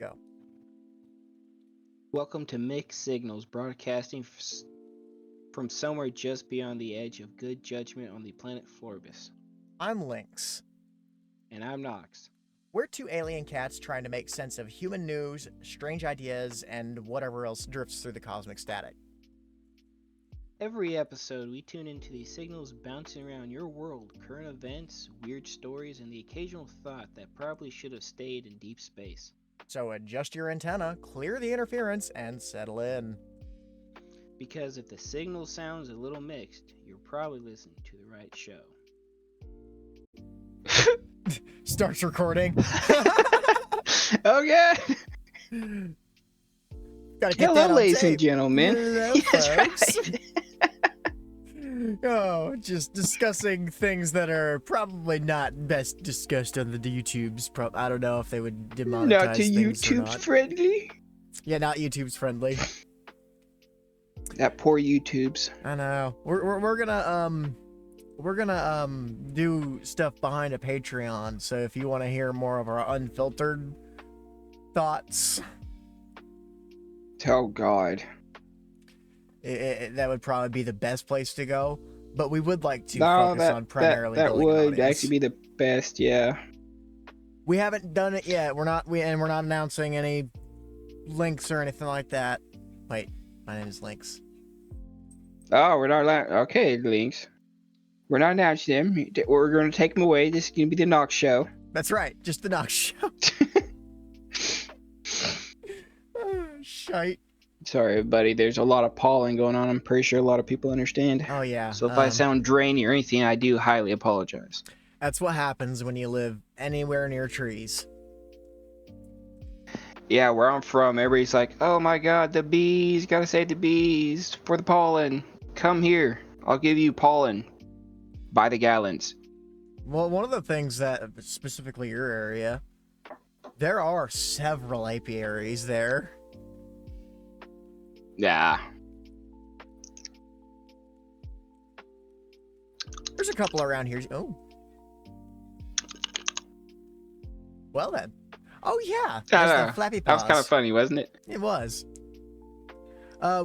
Go. Welcome to Mixed Signals, broadcasting from somewhere just beyond the edge of good judgment on the planet Florbus. I'm Lynx. And I'm Nox. We're two alien cats trying to make sense of human news, strange ideas, and whatever else drifts through the cosmic static. Every episode, we tune into the signals bouncing around your world, current events, weird stories, and the occasional thought that probably should have stayed in deep space. So adjust your antenna, clear the interference, and settle in. Because if the signal sounds a little mixed, you're probably listening to the right show. Starts recording. Okay. Gotta get Hello, that on ladies tape. and gentlemen. Hello, Yes, folks. Oh, just discussing things that are probably not best discussed on the YouTubes. I don't know if they would demonetize Not to things or YouTube's not. friendly. Yeah, not YouTube's friendly. That poor YouTube's. I know. We're gonna do stuff behind a Patreon. So if you want to hear more of our unfiltered thoughts, Oh God. that would probably be the best place to go. But we would like to No, focus on primarily that building an would audience. actually be the best. Yeah. We haven't done it yet. We're not announcing any links or anything like that. Wait, my name is Lynx. Oh, we're not okay, Lynx. We're not announcing them. We're going to take them away. This is going to be the Nox show. That's right, just the Nox show. Oh, shite. Sorry, everybody. There's a lot of pollen going on. I'm pretty sure a lot of people understand. Oh yeah. So if I sound drainy or anything, I do highly apologize. That's what happens when you live anywhere near trees. Yeah, where I'm from, everybody's like, "Oh my God, the bees! Gotta save the bees for the pollen. Come here. I'll give you pollen by the gallons." Well, one of the things that, specifically your area, there are several apiaries there. Yeah. There's a couple around here. Oh. Well then. Oh yeah. There's the flappy paws. That was kind of funny, wasn't it? It was.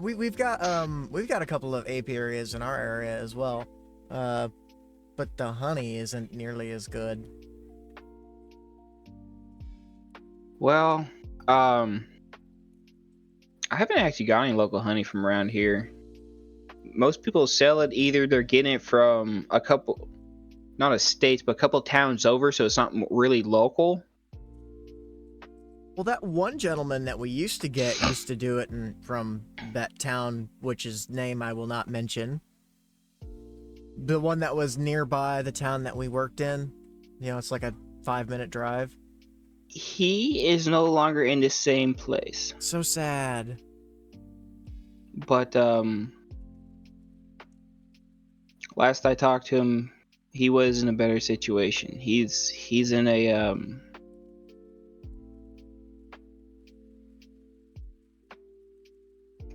We've got a couple of apiaries in our area as well. But the honey isn't nearly as good. Well, I haven't actually got any local honey from around here. Most people sell it, either they're getting it from a couple, not a states, but a couple towns over, so it's not really local. Well, that one gentleman that we used to get used to do it from that town, which is name I will not mention. The one that was nearby the town that we worked in. You know, it's like a 5-minute drive. He is no longer in the same place. So sad. But last I talked to him, he was in a better situation. He's in a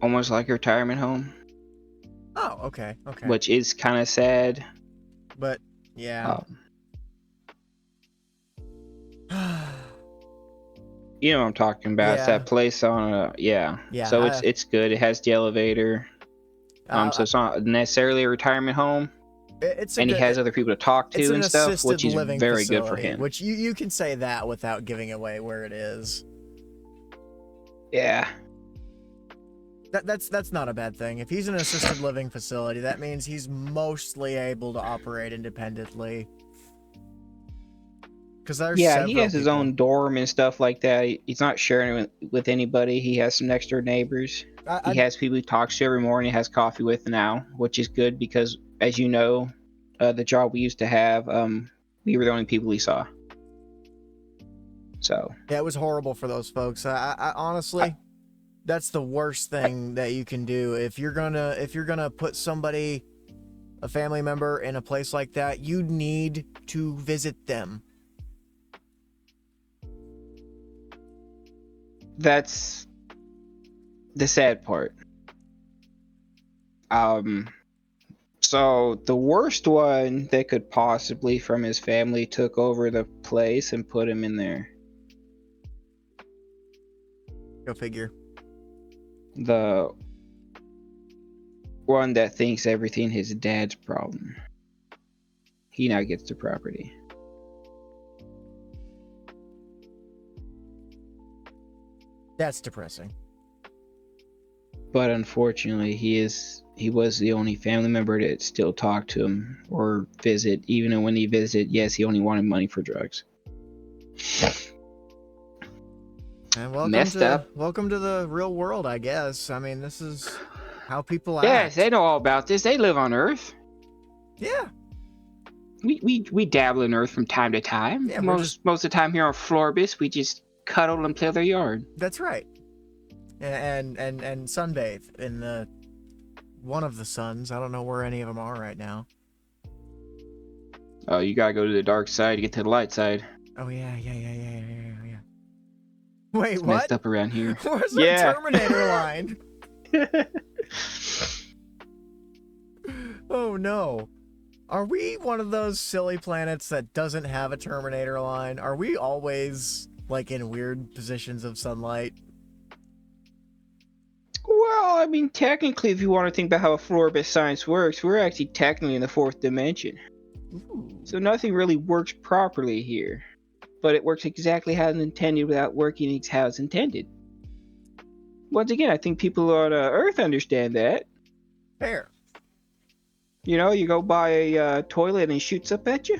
almost like a retirement home. Oh, okay. Which is kind of sad. But yeah. You know what I'm talking about. Yeah. It's that place on Yeah. So it's good. It has the elevator. So it's not necessarily a retirement home. He has other people to talk to and stuff, which is very good for him. Which you can say that without giving away where it is. Yeah. That's not a bad thing. If he's in an assisted living facility, that means he's mostly able to operate independently. Because there's he has his own dorm and stuff like that. He's not sharing it with anybody. He has some next door neighbors. He has people he talks to every morning. He has coffee with now, which is good because, as you know, the job we used to have, we were the only people he saw. So yeah, it was horrible for those folks. I honestly, that's the worst thing that you can do if you're gonna put somebody, a family member, in a place like that. You need to visit them. That's the sad part. So the worst one that could possibly from his family took over the place and put him in there. Go figure. The one that thinks everything his dad's problem. He now gets the property. That's depressing. But unfortunately, he was the only family member that still talked to him or visit. Even when he visited, yes, he only wanted money for drugs. And welcome to the real world, I guess. I mean, this is how people act. Yes, they know all about this. They live on Earth. Yeah. We dabble in Earth from time to time. Yeah, most of the time here on Florbus, we just cuddle and play their yard. That's right. And sunbathe in the one of the suns. I don't know where any of them are right now. Oh, you gotta go to the dark side to get to the light side. Oh yeah. Wait, it's what? Messed up around here. Where's our Terminator line? Oh no. Are we one of those silly planets that doesn't have a Terminator line? Are we always like in weird positions of sunlight? Well, I mean, technically, if you want to think about how Florbus science works, we're actually technically in the fourth dimension. Ooh. So nothing really works properly here. But it works exactly how it's intended without working how it's intended. Once again, I think people on Earth understand that. Fair. You know, you go by a toilet and it shoots up at you.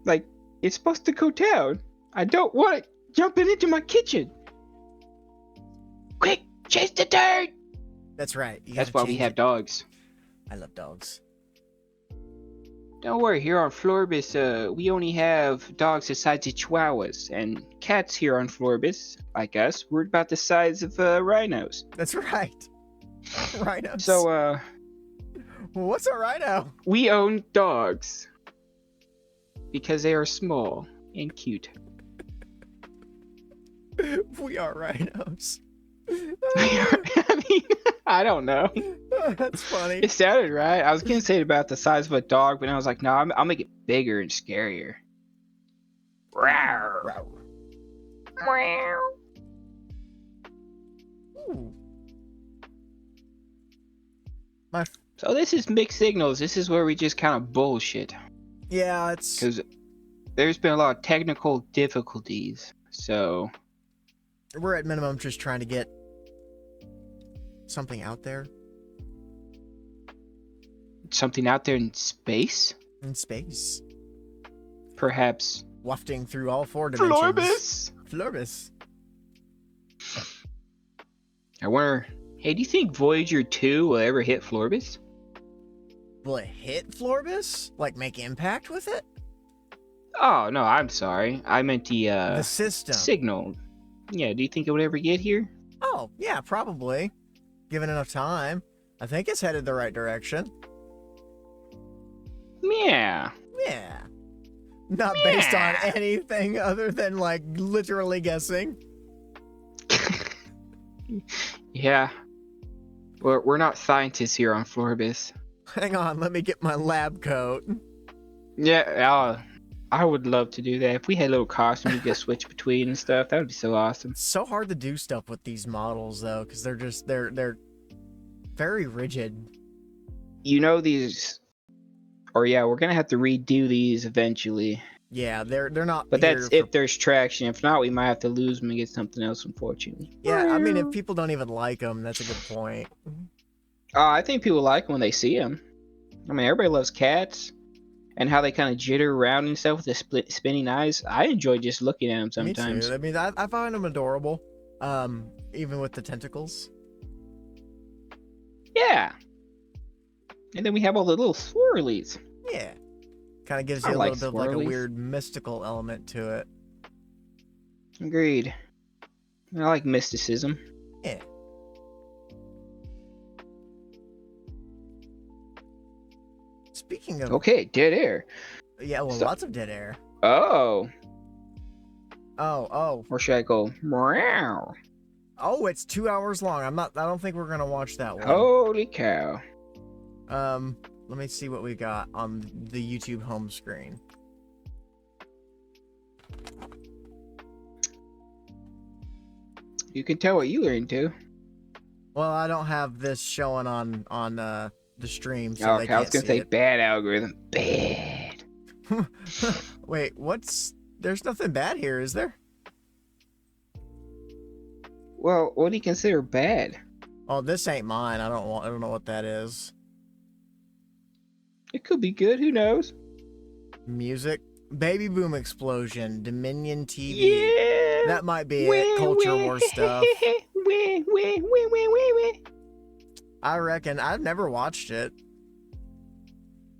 Like, it's supposed to go down. I don't want it jumping into my kitchen. Quick, chase the dirt! That's right. That's why we have dogs. I love dogs. Don't worry, here on Florbus, we only have dogs the size of chihuahuas, and cats here on Florbus, like us, we're about the size of rhinos. That's right. Rhinos. So, what's a rhino? We own dogs. Because they are small and cute. We are rhinos. I mean, I don't know. That's funny. It sounded right. I was gonna say about the size of a dog, but I was like, no, I'll make it bigger and scarier. Rawr. Rawr. Meow. Ooh. So this is mixed signals. This is where we just kind of bullshit. Yeah, it's because there's been a lot of technical difficulties. So we're at minimum just trying to get something out there. Something out there in space? In space. Perhaps. Wafting through all four dimensions. Florbus! Florbus. I wonder, hey, do you think Voyager 2 will ever hit Florbus? Will it hit Florbus? Like make impact with it? Oh, no, I'm sorry. I meant the system. Signal. Yeah, do you think it would ever get here? Oh, yeah, probably. Given enough time. I think it's headed the right direction. Yeah. Yeah. Not based on anything other than, like, literally guessing. Yeah. We're not scientists here on Florbus. Hang on, let me get my lab coat. Yeah, I would love to do that. If we had a little costume we could switch between and stuff, that would be so awesome. It's so hard to do stuff with these models, though, because they're very rigid. You know these... Or yeah, we're gonna have to redo these eventually. Yeah, they're not. But that's if there's traction. If not, we might have to lose them and get something else, unfortunately. Yeah, I mean, if people don't even like them, that's a good point. I think people like them when they see them. I mean, everybody loves cats. And how they kind of jitter around and stuff with the spinning eyes. I enjoy just looking at them sometimes. Me too. I mean, I find them adorable. Even with the tentacles. Yeah. And then we have all the little swirlies. Yeah. Kind of gives you a little bit of like a weird mystical element to it. Agreed. I like mysticism. Yeah. Speaking of... Okay, dead air. Yeah, well, lots of dead air. Oh. Oh. Or should I go meow? Oh, it's 2 hours long. I don't think we're gonna watch that one. Holy cow. Let me see what we got on the YouTube home screen. You can tell what you were into. Well, I don't have this showing on the stream, so they Okay, I was can't gonna see say it. bad algorithm. Bad. Wait, there's nothing bad here, is there? Well, what do you consider bad? Oh, this ain't mine. I don't know what that is. It could be good. Who knows? Music, Baby Boom Explosion, Dominion TV. Yeah. That might be it. Culture War stuff. I reckon. I've never watched it.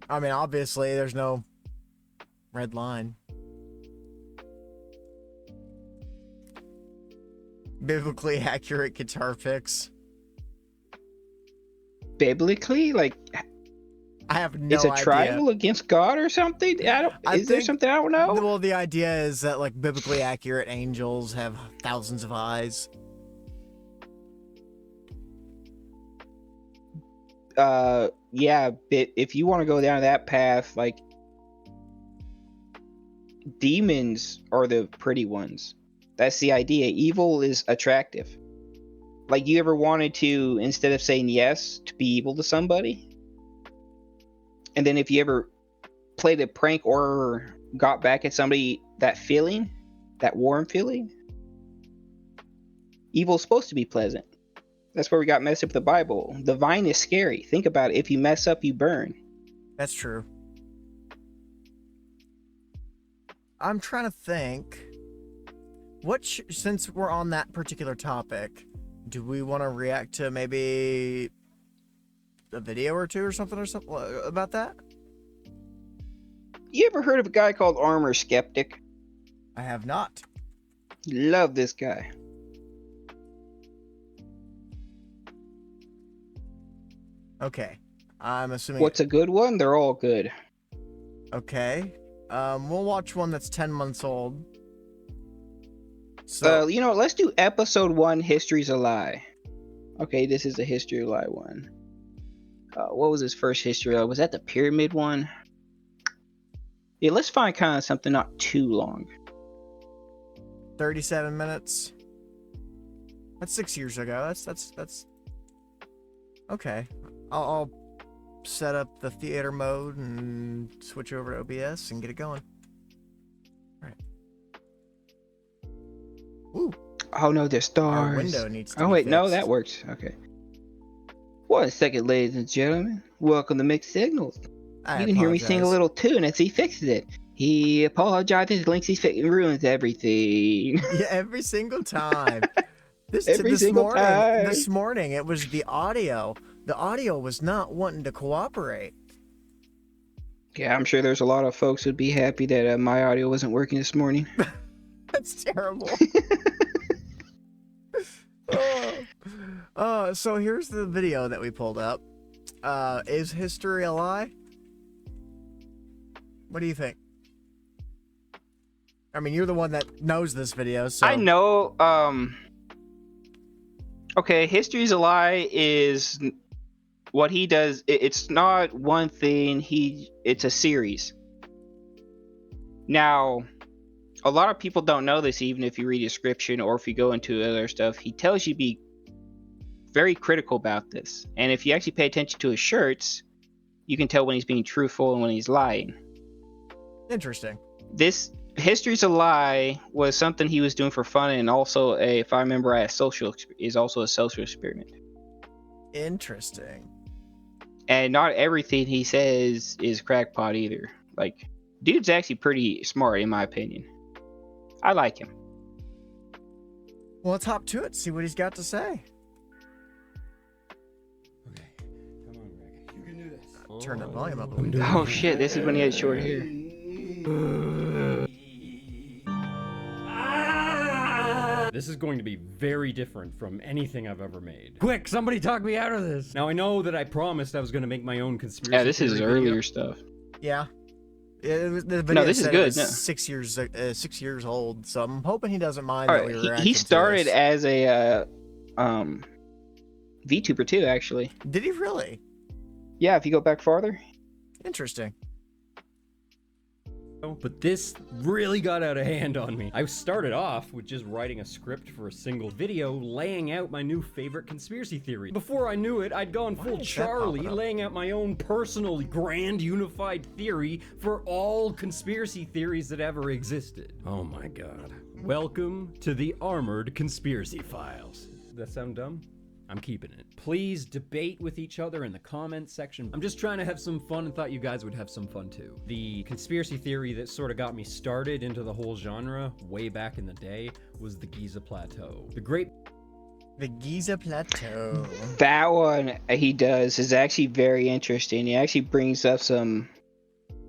I mean, obviously, there's no red line. Biblically accurate guitar picks. Biblically, like, I have no is a idea. tribal against God or something? Is there something I don't know? Well, the idea is that like biblically accurate angels have thousands of eyes. Yeah, but if you want to go down that path, like, demons are the pretty ones. That's the idea. Evil is attractive. Like, you ever wanted to, instead of saying yes, to be evil to somebody? And then if you ever played a prank or got back at somebody, that feeling, that warm feeling, evil's supposed to be pleasant. That's where we got messed up with the Bible. The vine is scary. Think about it. If you mess up, you burn. That's true. I'm trying to think. Since we're on that particular topic, do we want to react to maybe a video or two or something about that? You ever heard of a guy called Armoured Skeptic? I have not. Love this guy. Okay. I'm assuming. What's a good one? They're all good. Okay. We'll watch one that's 10 months old. So, you know, let's do episode 1, History's a Lie. Okay, this is the History of a Lie one. What was his first history? Was that the pyramid one? Yeah, let's find kind of something not too long. 37 minutes. That's 6 years ago. That's okay. I'll set up the theater mode and switch over to OBS and get it going. All right. Ooh. Oh no, there's stars. Our window needs to be wait, fixed. no, that works. Okay. 1 second, ladies and gentlemen. Welcome to Mixed Signals. You can hear me sing a little tune as he fixes it. He apologizes, Lynx, he ruins everything. Yeah, every single time. This morning, it was the audio. The audio was not wanting to cooperate. Yeah, I'm sure there's a lot of folks who'd be happy that my audio wasn't working this morning. That's terrible. So here's the video that we pulled up. Is history a lie? What do you think? I mean, you're the one that knows this video, so... I know, okay, History's a Lie is what he does. It's not one thing, it's a series. Now, a lot of people don't know this, even if you read description or if you go into other stuff. He tells you to be very critical about this. And if you actually pay attention to his shirts, you can tell when he's being truthful and when he's lying. Interesting. This History's a Lie was something he was doing for fun, and also if I remember right, is also a social experiment. Interesting. And not everything he says is crackpot either. Like, dude's actually pretty smart in my opinion. I like him. Well, let's hop to it. See what he's got to say. Okay, come on, Greg. You can do this. Turn the volume up a little bit. Oh shit! This is when he had short hair. This is going to be very different from anything I've ever made. Quick, somebody talk me out of this. Now I know that I promised I was going to make my own conspiracy. Yeah, this is theory earlier video. stuff. Yeah. The video No, this is said good. it was No. 6 years old, so I'm hoping he doesn't mind All that right, we were he started as a VTuber too, actually. Did he really? Yeah, if you go back farther. Interesting. But this really got out of hand on me. I started off with just writing a script for a single video, laying out my new favorite conspiracy theory. Before I knew it, I'd gone full Charlie, laying out my own personal grand unified theory for all conspiracy theories that ever existed. Oh my god. Welcome to the Armored Conspiracy Files. Does that sound dumb? I'm keeping it. Please debate with each other in the comments section. I'm just trying to have some fun and thought you guys would have some fun too. The conspiracy theory that sort of got me started into the whole genre way back in the day was the Giza Plateau. The Giza Plateau. That one he does is actually very interesting. He actually brings up some,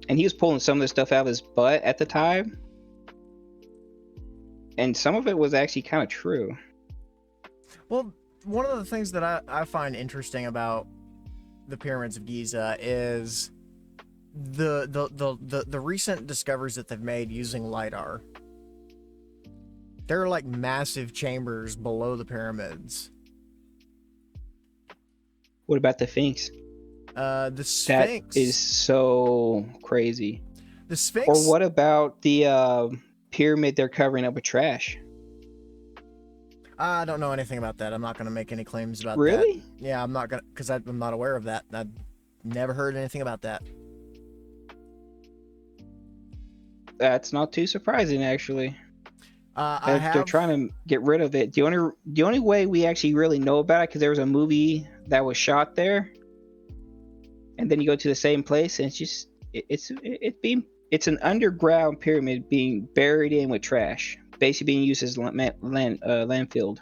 and he was pulling some of the stuff out of his butt at the time. And some of it was actually kind of true. Well, one of the things that I find interesting about the pyramids of Giza is the recent discoveries that they've made using LiDAR. There are like massive chambers below the pyramids. What about the Sphinx? The Sphinx that is so crazy. The Sphinx. Or what about the pyramid they're covering up with trash? I don't know anything about that. I'm not going to make any claims about that. Really? Yeah, I'm not going to, because I'm not aware of that. I've never heard anything about that. That's not too surprising, actually. They're trying to get rid of it. The only way we actually really know about it, because there was a movie that was shot there, and then you go to the same place, and it's just it's an underground pyramid being buried in with trash, basically being used as landfill.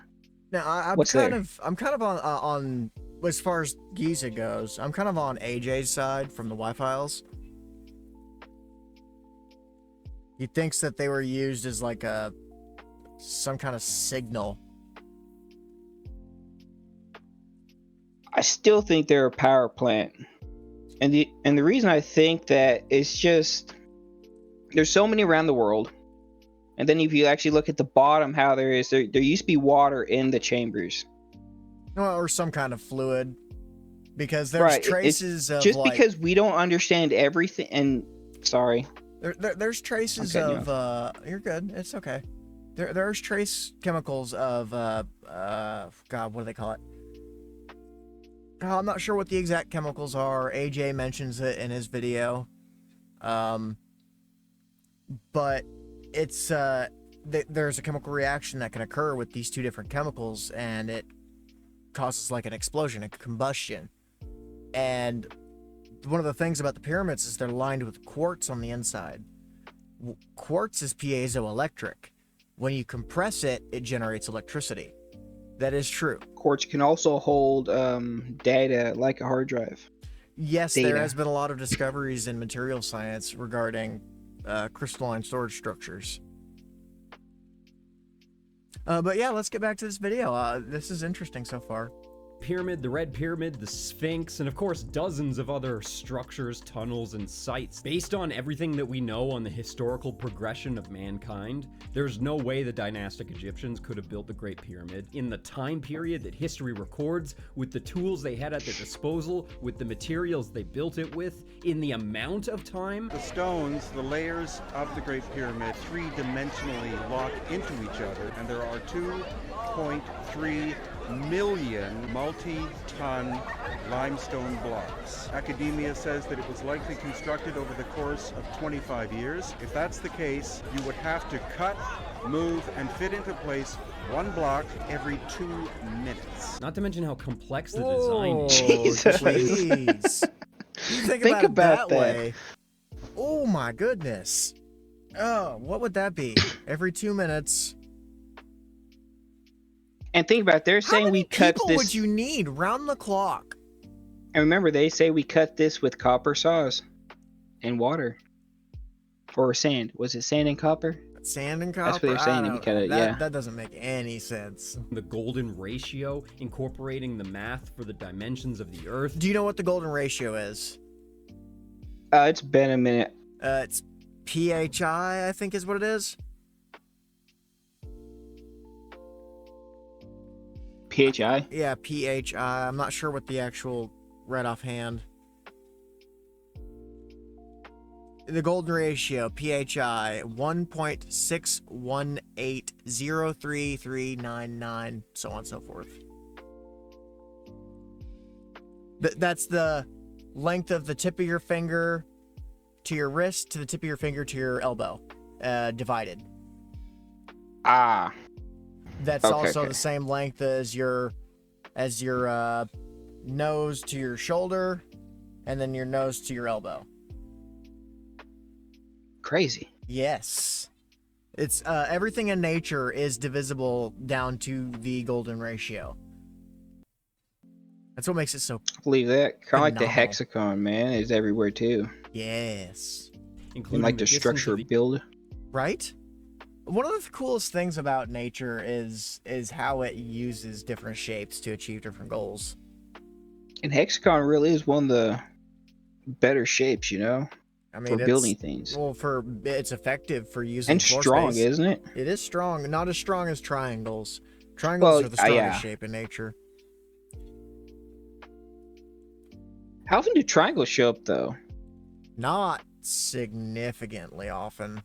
Now I'm kind of on as far as Giza goes. I'm kind of on AJ's side from the Y-Files. He thinks that they were used as like some kind of signal. I still think they're a power plant, and the reason I think that is just there's so many around the world, and then if you actually look at the bottom, how there used to be water in the chambers, well, or some kind of fluid, because there's traces of just because we don't understand everything. And sorry, there's traces of you're good, it's okay. There's trace chemicals of God, what do they call it? I'm not sure what the exact chemicals are. AJ mentions it in his video. But it's there's a chemical reaction that can occur with these two different chemicals, and it causes like an explosion, a combustion. And one of the things about the pyramids is they're lined with quartz on the inside. Quartz is piezoelectric. When you compress it, it generates electricity. That is true. Quartz can also hold data like a hard drive. Yes, there has been a lot of discoveries in material science regarding crystalline storage structures. But yeah, let's get back to this video. This is interesting so far. Pyramid, the Red Pyramid, the Sphinx, and of course dozens of other structures, tunnels, and sites. Based on everything that we know on the historical progression of mankind, there's no way the dynastic Egyptians could have built the Great Pyramid in the time period that history records, with the tools they had at their disposal, with the materials they built it with, in the amount of time. The stones, the layers of the Great Pyramid, three-dimensionally lock into each other, and there are 2.3 million multi-ton limestone blocks. Academia says that it was likely constructed over the course of 25 years. If that's the case, you would have to cut, move, and fit into place one block every 2 minutes. Not to mention how complex the design is. Jeez. You think about that way. Oh my goodness. Oh, what would that be? Every 2 minutes. And think about it, they're saying we cut this. How many people would you need round the clock? And remember, they say we cut this with copper saws and water. Or sand. Was it sand and copper? Sand and copper? That's what they're saying. We cut it, yeah. That doesn't make any sense. The golden ratio, incorporating the math for the dimensions of the Earth. Do you know what the golden ratio is? It's been a minute. It's PHI, I think is what it is. PHI? Yeah, PHI. I'm not sure what the actual right offhand. The golden ratio, PHI, 1.618033399, so on and so forth. That's the length of the tip of your finger to your wrist to the tip of your finger to your elbow, divided. Ah. That's also the same length as your nose to your shoulder, and then your nose to your elbow. Crazy. Yes. It's everything in nature is divisible down to the golden ratio. That's what makes it so I believe that. Kind of like the phenomenal. hexagon, man, is everywhere too. Yes. Including And like the distance structure of the- build. Right? One of the coolest things about nature is how it uses different shapes to achieve different goals. And hexagon really is one of the better shapes, you know, I mean, for building things. Well, it's effective for using And floor strong, space. isn't it? It is strong, not as strong as triangles. Triangles are the strongest yeah. shape in nature. How often do triangles show up, though? Not significantly often.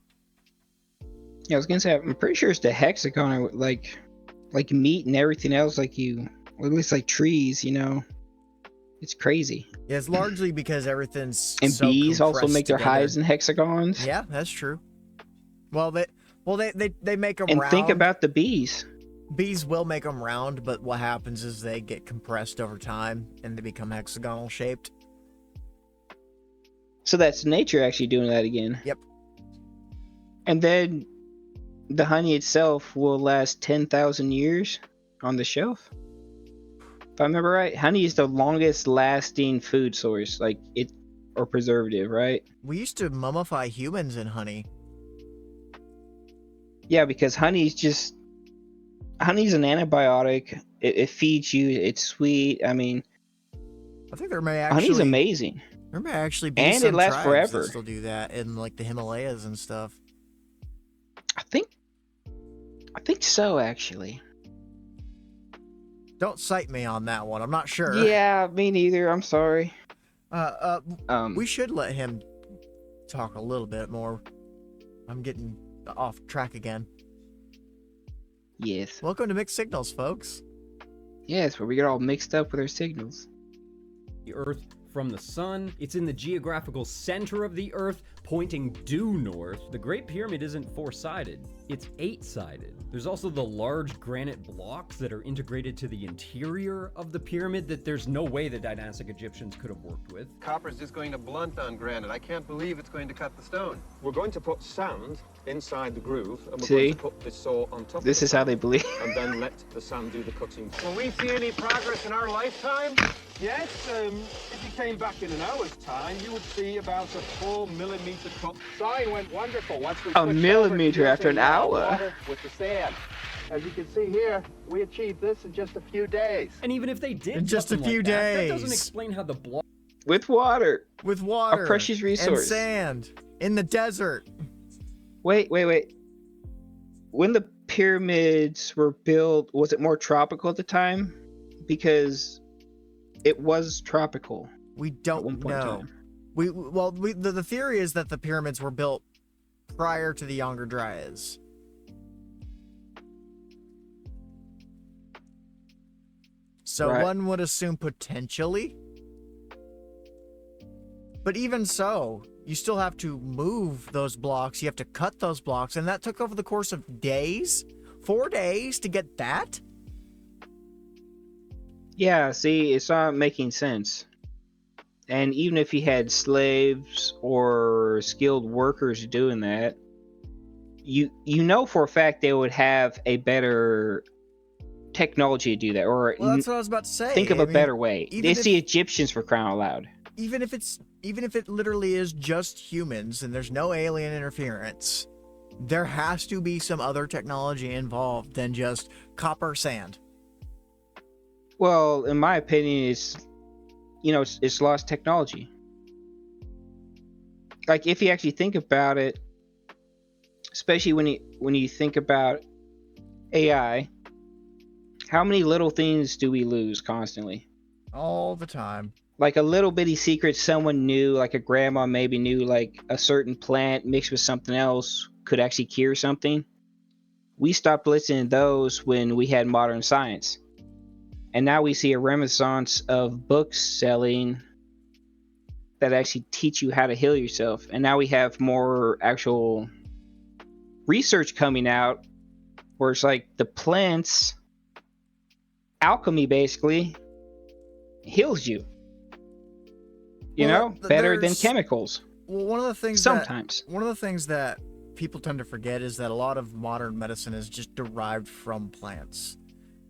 Yeah, I was gonna say, I'm pretty sure it's the hexagon, like meat and everything else, or at least like trees, you know. It's crazy. Yeah, it's largely because everything's And so bees also compressed make their together. hives in hexagons. Yeah, that's true. Well, they make them And round. think about the bees. Bees will make them round, but what happens is they get compressed over time and they become hexagonal shaped. So that's nature actually doing that again. Yep. And then the honey itself will last 10,000 years on the shelf. If I remember right, honey is the longest lasting food source, or preservative, right? We used to mummify humans in honey. Yeah, because honey's an antibiotic. It feeds you. It's sweet. I mean, I think there may honey's amazing. There may actually be And it some lasts tribes forever. that still do that in like the Himalayas and stuff. I think so, actually. Don't cite me on that one. I'm not sure. Yeah, me neither. I'm sorry. We should let him talk a little bit more. I'm getting off track again. Yes. Welcome to Mixed Signals, folks. Yes, where we get all mixed up with our signals. The Earth from the sun. It's in the geographical center of the Earth, pointing due north. The Great Pyramid isn't four-sided, it's eight-sided. There's also the large granite blocks that are integrated to the interior of the pyramid that there's no way the dynastic Egyptians could have worked with. Copper's just going to blunt on granite. I can't believe it's going to cut the stone. We're going to put sand inside the groove, and we're See? going to put the saw on top This of is how they believe. and then let the sand do the cutting. Will we see any progress in our lifetime? Yes, if you came back in an hour's time, you would see about a 4mm cut. Sawing went wonderful once we A switched millimeter over to after an using, hour. water with the sand. As you can see here, we achieved this in just a few days. And even if they did In just a something few like that doesn't days. explain how the block With water. With water. A precious resource. And sand. In the desert. Wait. When the pyramids were built, was it more tropical at the time? Because it was tropical We at don't one point in know. time. The theory is that the pyramids were built prior to the Younger Dryas. So Right. one would assume potentially. But even so, you still have to move those blocks. You have to cut those blocks. And that took over the course of days? 4 days to get that? Yeah, see, it's not making sense. And even if you had slaves or skilled workers doing that, you know for a fact they would have a better technology to do that, or Well, that's what I was about to say. think of I a mean, better way. even It's if- the Egyptians, for crying out loud. even if it literally is just humans and there's no alien interference, there has to be some other technology involved than just copper sand. Well, in my opinion, it's lost technology. Like, if you actually think about it, especially when you think about AI, how many little things do we lose constantly? All the time. like a little bitty secret someone knew, like a grandma maybe knew, like a certain plant mixed with something else could actually cure something. We stopped listening to those when we had modern science. And now we see a renaissance of books selling that actually teach you how to heal yourself. And now we have more actual research coming out where it's like the plants, alchemy basically, heals you. You know, better than chemicals. Well, one of the things that people tend to forget is that a lot of modern medicine is just derived from plants.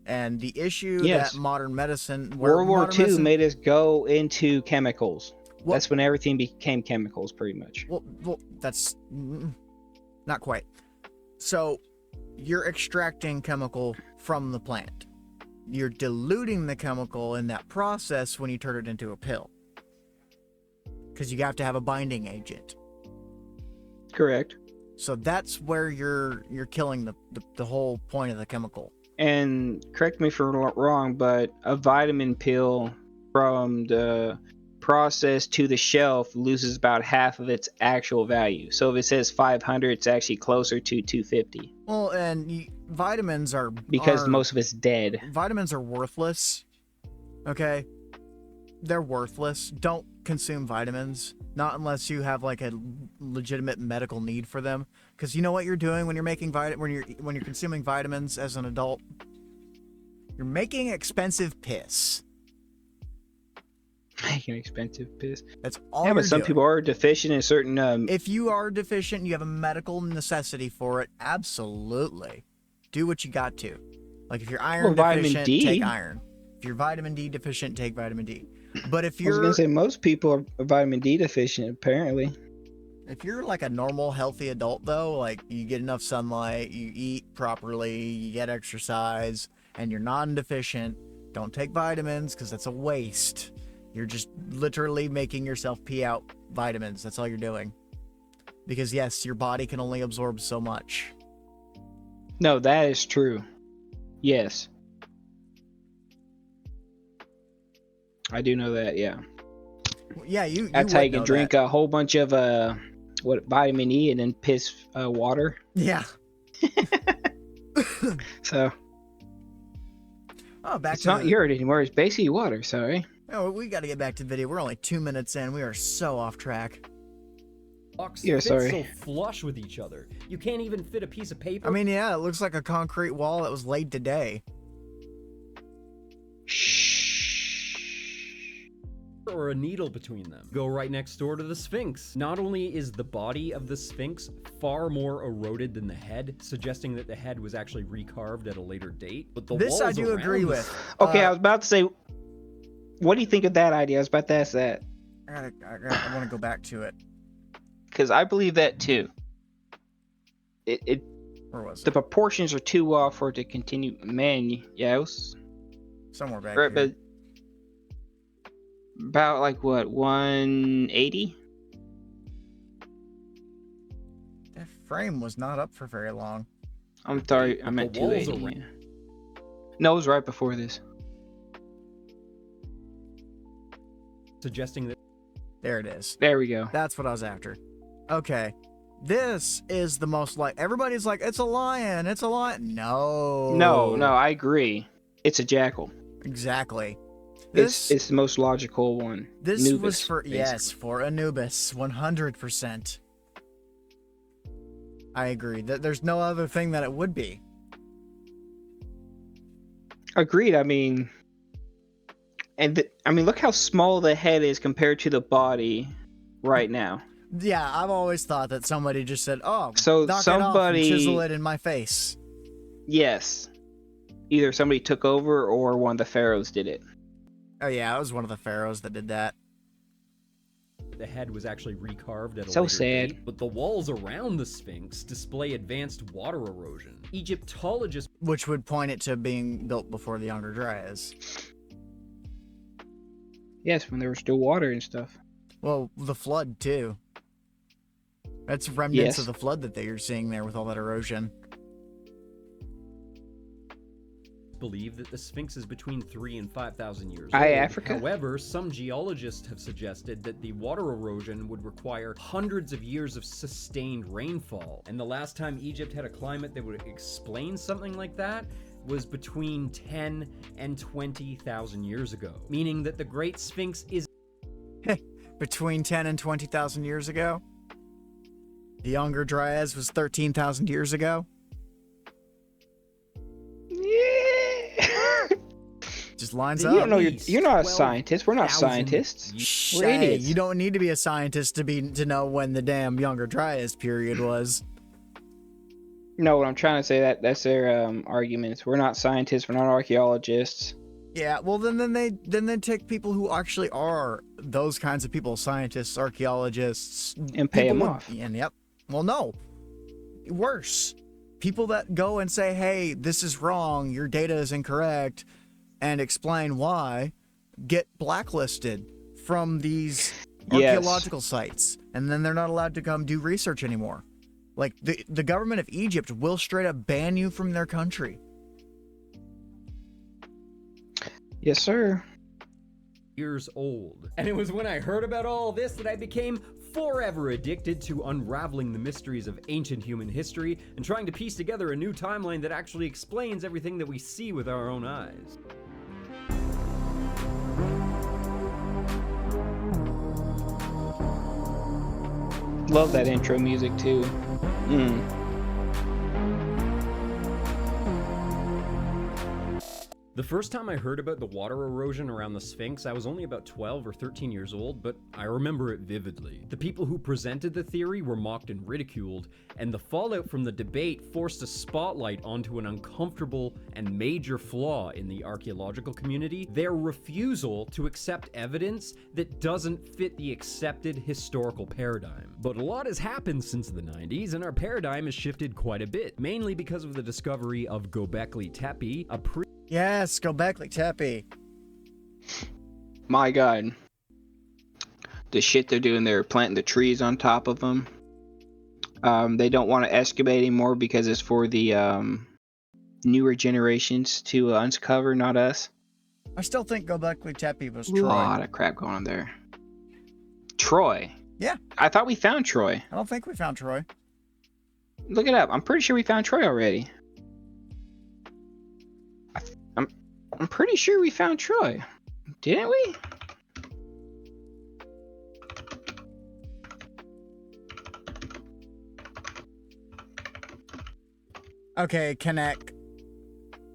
And the issue that modern medicine... World War II made us go into chemicals. Well, that's when everything became chemicals, pretty much. Well, that's... not quite. So, you're extracting chemical from the plant. You're diluting the chemical in that process when you turn it into a pill. Because you have to have a binding agent. Correct. So that's where you're killing the whole point of the chemical. And correct me if I'm wrong, but a vitamin pill from the process to the shelf loses about half of its actual value. So if it says 500, it's actually closer to 250. Well, and vitamins are... Because most of it's dead. Vitamins are worthless. Okay? They're worthless. Don't consume vitamins. Not unless you have like a legitimate medical need for them. Because you know what you're doing when you're making when you're consuming vitamins as an adult? You're making expensive piss. Making expensive piss. That's all. Yeah, but some people are deficient in certain. If you are deficient, you have a medical necessity for it. Absolutely, do what you got to. Like if you're iron deficient, take iron. If you're vitamin D deficient, take vitamin D. But if you're... I was going to say most people are vitamin D deficient, apparently. If you're like a normal, healthy adult, though, like you get enough sunlight, you eat properly, you get exercise, and you're non-deficient, don't take vitamins because that's a waste. You're just literally making yourself pee out vitamins. That's all you're doing. Because, yes, your body can only absorb so much. No, that is true. Yes. I do know that, yeah. Yeah, you that's how you can drink a whole bunch of vitamin E and then piss water. Yeah. So it's not urine anymore, it's basically water, sorry. Oh, we got to get back to the video. We're only 2 minutes in. We are so off track. You're so flush with each other. You can't even fit a piece of paper. I mean, yeah, it looks like a concrete wall that was laid today. Or a needle between them. Go right next door to the Sphinx. Not only is the body of the Sphinx far more eroded than the head, suggesting that the head was actually recarved at a later date, but the walls I do agree with. Okay, I was about to say, what do you think of that idea? I was about to ask that. I want to go back to it. Because I believe that too. Where was it? The proportions are too off for it to continue. Man, yeah, it was somewhere back here. But about like what, 180? That frame was not up for very long. I'm sorry, I meant 280. No, it was right before this. Suggesting that... There it is. There we go. That's what I was after. Okay. This is the most like... Everybody's like, it's a lion, it's a lion. No. No, I agree. It's a jackal. Exactly. It's the most logical one. This Anubis, was for... basically. Yes, for Anubis. 100%. I agree. There's no other thing that it would be. Agreed. I mean... look how small the head is compared to the body right now. Yeah, I've always thought that somebody just said, "Oh, so knock somebody it off and chisel it in my face." Yes, either somebody took over or one of the pharaohs did it. Oh yeah, it was one of the pharaohs that did that. The head was actually recarved at a so later sad. date, but the walls around the Sphinx display advanced water erosion. Egyptologists, which would point it to being built before the Younger Dryas. Yes, when there was still water and stuff. Well, the flood too. That's remnants of the flood that you're seeing there with all that erosion. believe that the Sphinx is between 3,000 and 5,000 years Aye, old. Africa. However, some geologists have suggested that the water erosion would require hundreds of years of sustained rainfall. And the last time Egypt had a climate that would explain something like that was between 10 and 20,000 years ago, meaning that the Great Sphinx is Between 10 and 20,000 years ago? The Younger Dryas was 13,000 years ago? Yeah. Just lines You up. don't know. You're not a scientist. We're not scientists. We're Hey, idiots. you don't need to be a scientist to know when the damn Younger Dryas period was. No, what I'm trying to say that's their arguments. We're not scientists. We're not archaeologists. Yeah, well then they take people who actually are those kinds of people, scientists, archaeologists, And pay people them with- off. And yep. Well, no. Worse. People that go and say, "Hey, this is wrong. Your data is incorrect," and explain why, get blacklisted from these Yes. archaeological sites, and then they're not allowed to come do research anymore. Like the government of Egypt will straight up ban you from their country. Yes, sir. years old. And it was when I heard about all this that I became forever addicted to unraveling the mysteries of ancient human history and trying to piece together a new timeline that actually explains everything that we see with our own eyes. Love that intro music too. The first time I heard about the water erosion around the Sphinx, I was only about 12 or 13 years old, but I remember it vividly. The people who presented the theory were mocked and ridiculed, and the fallout from the debate forced a spotlight onto an uncomfortable and major flaw in the archaeological community: their refusal to accept evidence that doesn't fit the accepted historical paradigm. But a lot has happened since the 90s, and our paradigm has shifted quite a bit, mainly because of the discovery of Göbekli Tepe, a Yes, Göbekli Tepe. My God. The shit they're doing, they're planting the trees on top of them. They don't want to excavate anymore because it's for the newer generations to uncover, not us. I still think Göbekli Tepe was A Troy. lot of crap going on there. Troy? Yeah. I thought we found Troy. I don't think we found Troy. Look it up. I'm pretty sure we found Troy already. I'm pretty sure we found Troy. Didn't we? Okay, Kanek.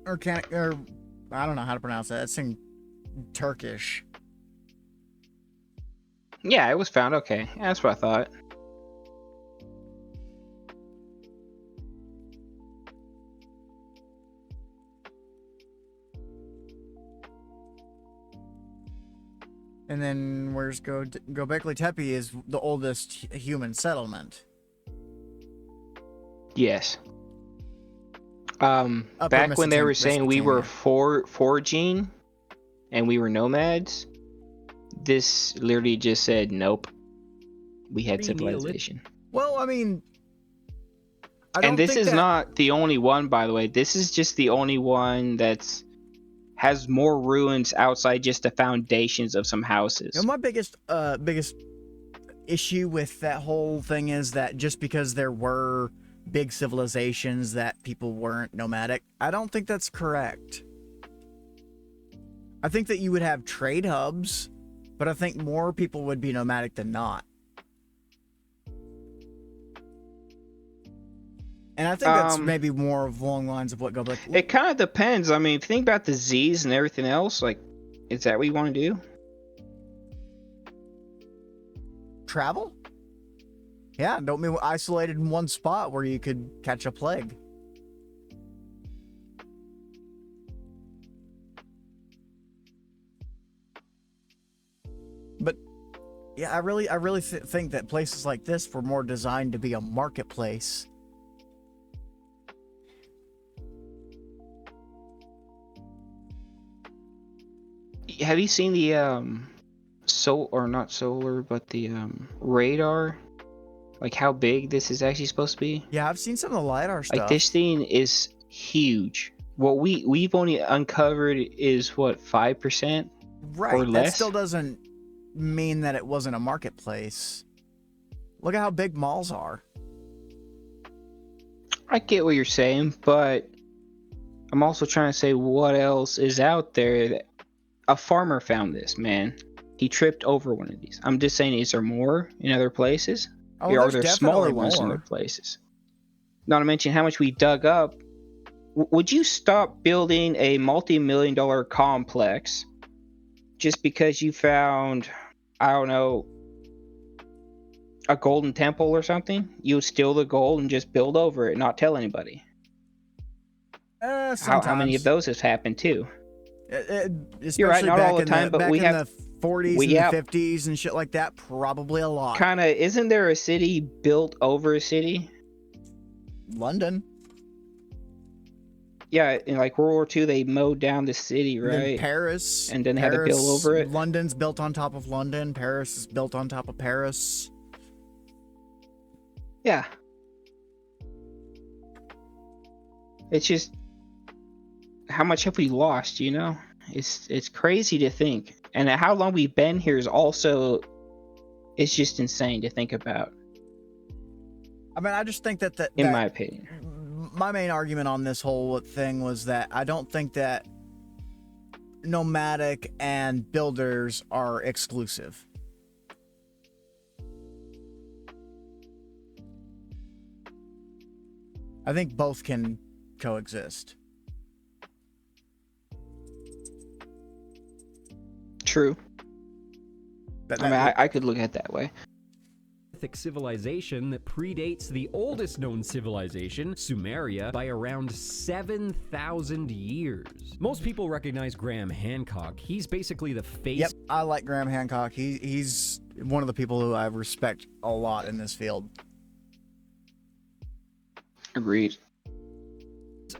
Or I don't know how to pronounce that. It's in Turkish. Yeah, it was found. Okay. Yeah, that's what I thought. And then where's Göbekli Tepe is the oldest human settlement. Yes. Back when they were saying we were foraging and we were nomads, this literally just said nope. We had civilization. Well, I mean, And this is not the only one, by the way. This is just the only one that's has more ruins outside just the foundations of some houses. You know, my biggest issue with that whole thing is that just because there were big civilizations that people weren't nomadic, I don't think that's correct. I think that you would have trade hubs, but I think more people would be nomadic than not. And I think that's maybe more along the lines of what Göbekli. It kind of depends. I mean, think about the Z's and everything else. Like, is that what you want to do? Travel? Yeah, don't be isolated in one spot where you could catch a plague. But yeah, I really think that places like this were more designed to be a marketplace. Have you seen the the radar? Like how big this is actually supposed to be? Yeah, I've seen some of the LiDAR stuff. Like this thing is huge. what we've only uncovered is what, 5%? Right. Or That less? still doesn't mean that it wasn't a marketplace. Look at how big malls are. I get what you're saying, but I'm also trying to say what else is out there. That a farmer found this, man. He tripped over one of these. I'm just saying, is there more in other places? Oh, Or are there's there definitely smaller ones in more. other places? Not to mention how much we dug up. Would you stop building a multi-million-dollar complex just because you found, I don't know, a golden temple or something? You would steal the gold and just build over it, not tell anybody. Sometimes. How many of those has happened too? Especially You're right, not back all the in time, but back we in have- the 40s we and have- the 50s and shit like that, probably a lot. Kind of, isn't there a city built over a city? London. Yeah, in like World War II, they mowed down the city, And then right? Paris. And then they had to build over it. London's built on top of London. Paris is built on top of Paris. Yeah. It's just, how much have we lost, you know? It's crazy to think. And how long we've been here is also, it's just insane to think about, I mean, I just think that in my opinion. my main argument on this whole thing was that I don't think that nomadic and builders are exclusive. I think both can coexist. True. That- I mean, I could look at it that way. Civilization that predates the oldest known civilization, Sumeria, by around 7,000 years. Most people recognize Graham Hancock. He's basically the face. Yep, I like Graham Hancock. He's one of the people who I respect a lot in this field. Agreed.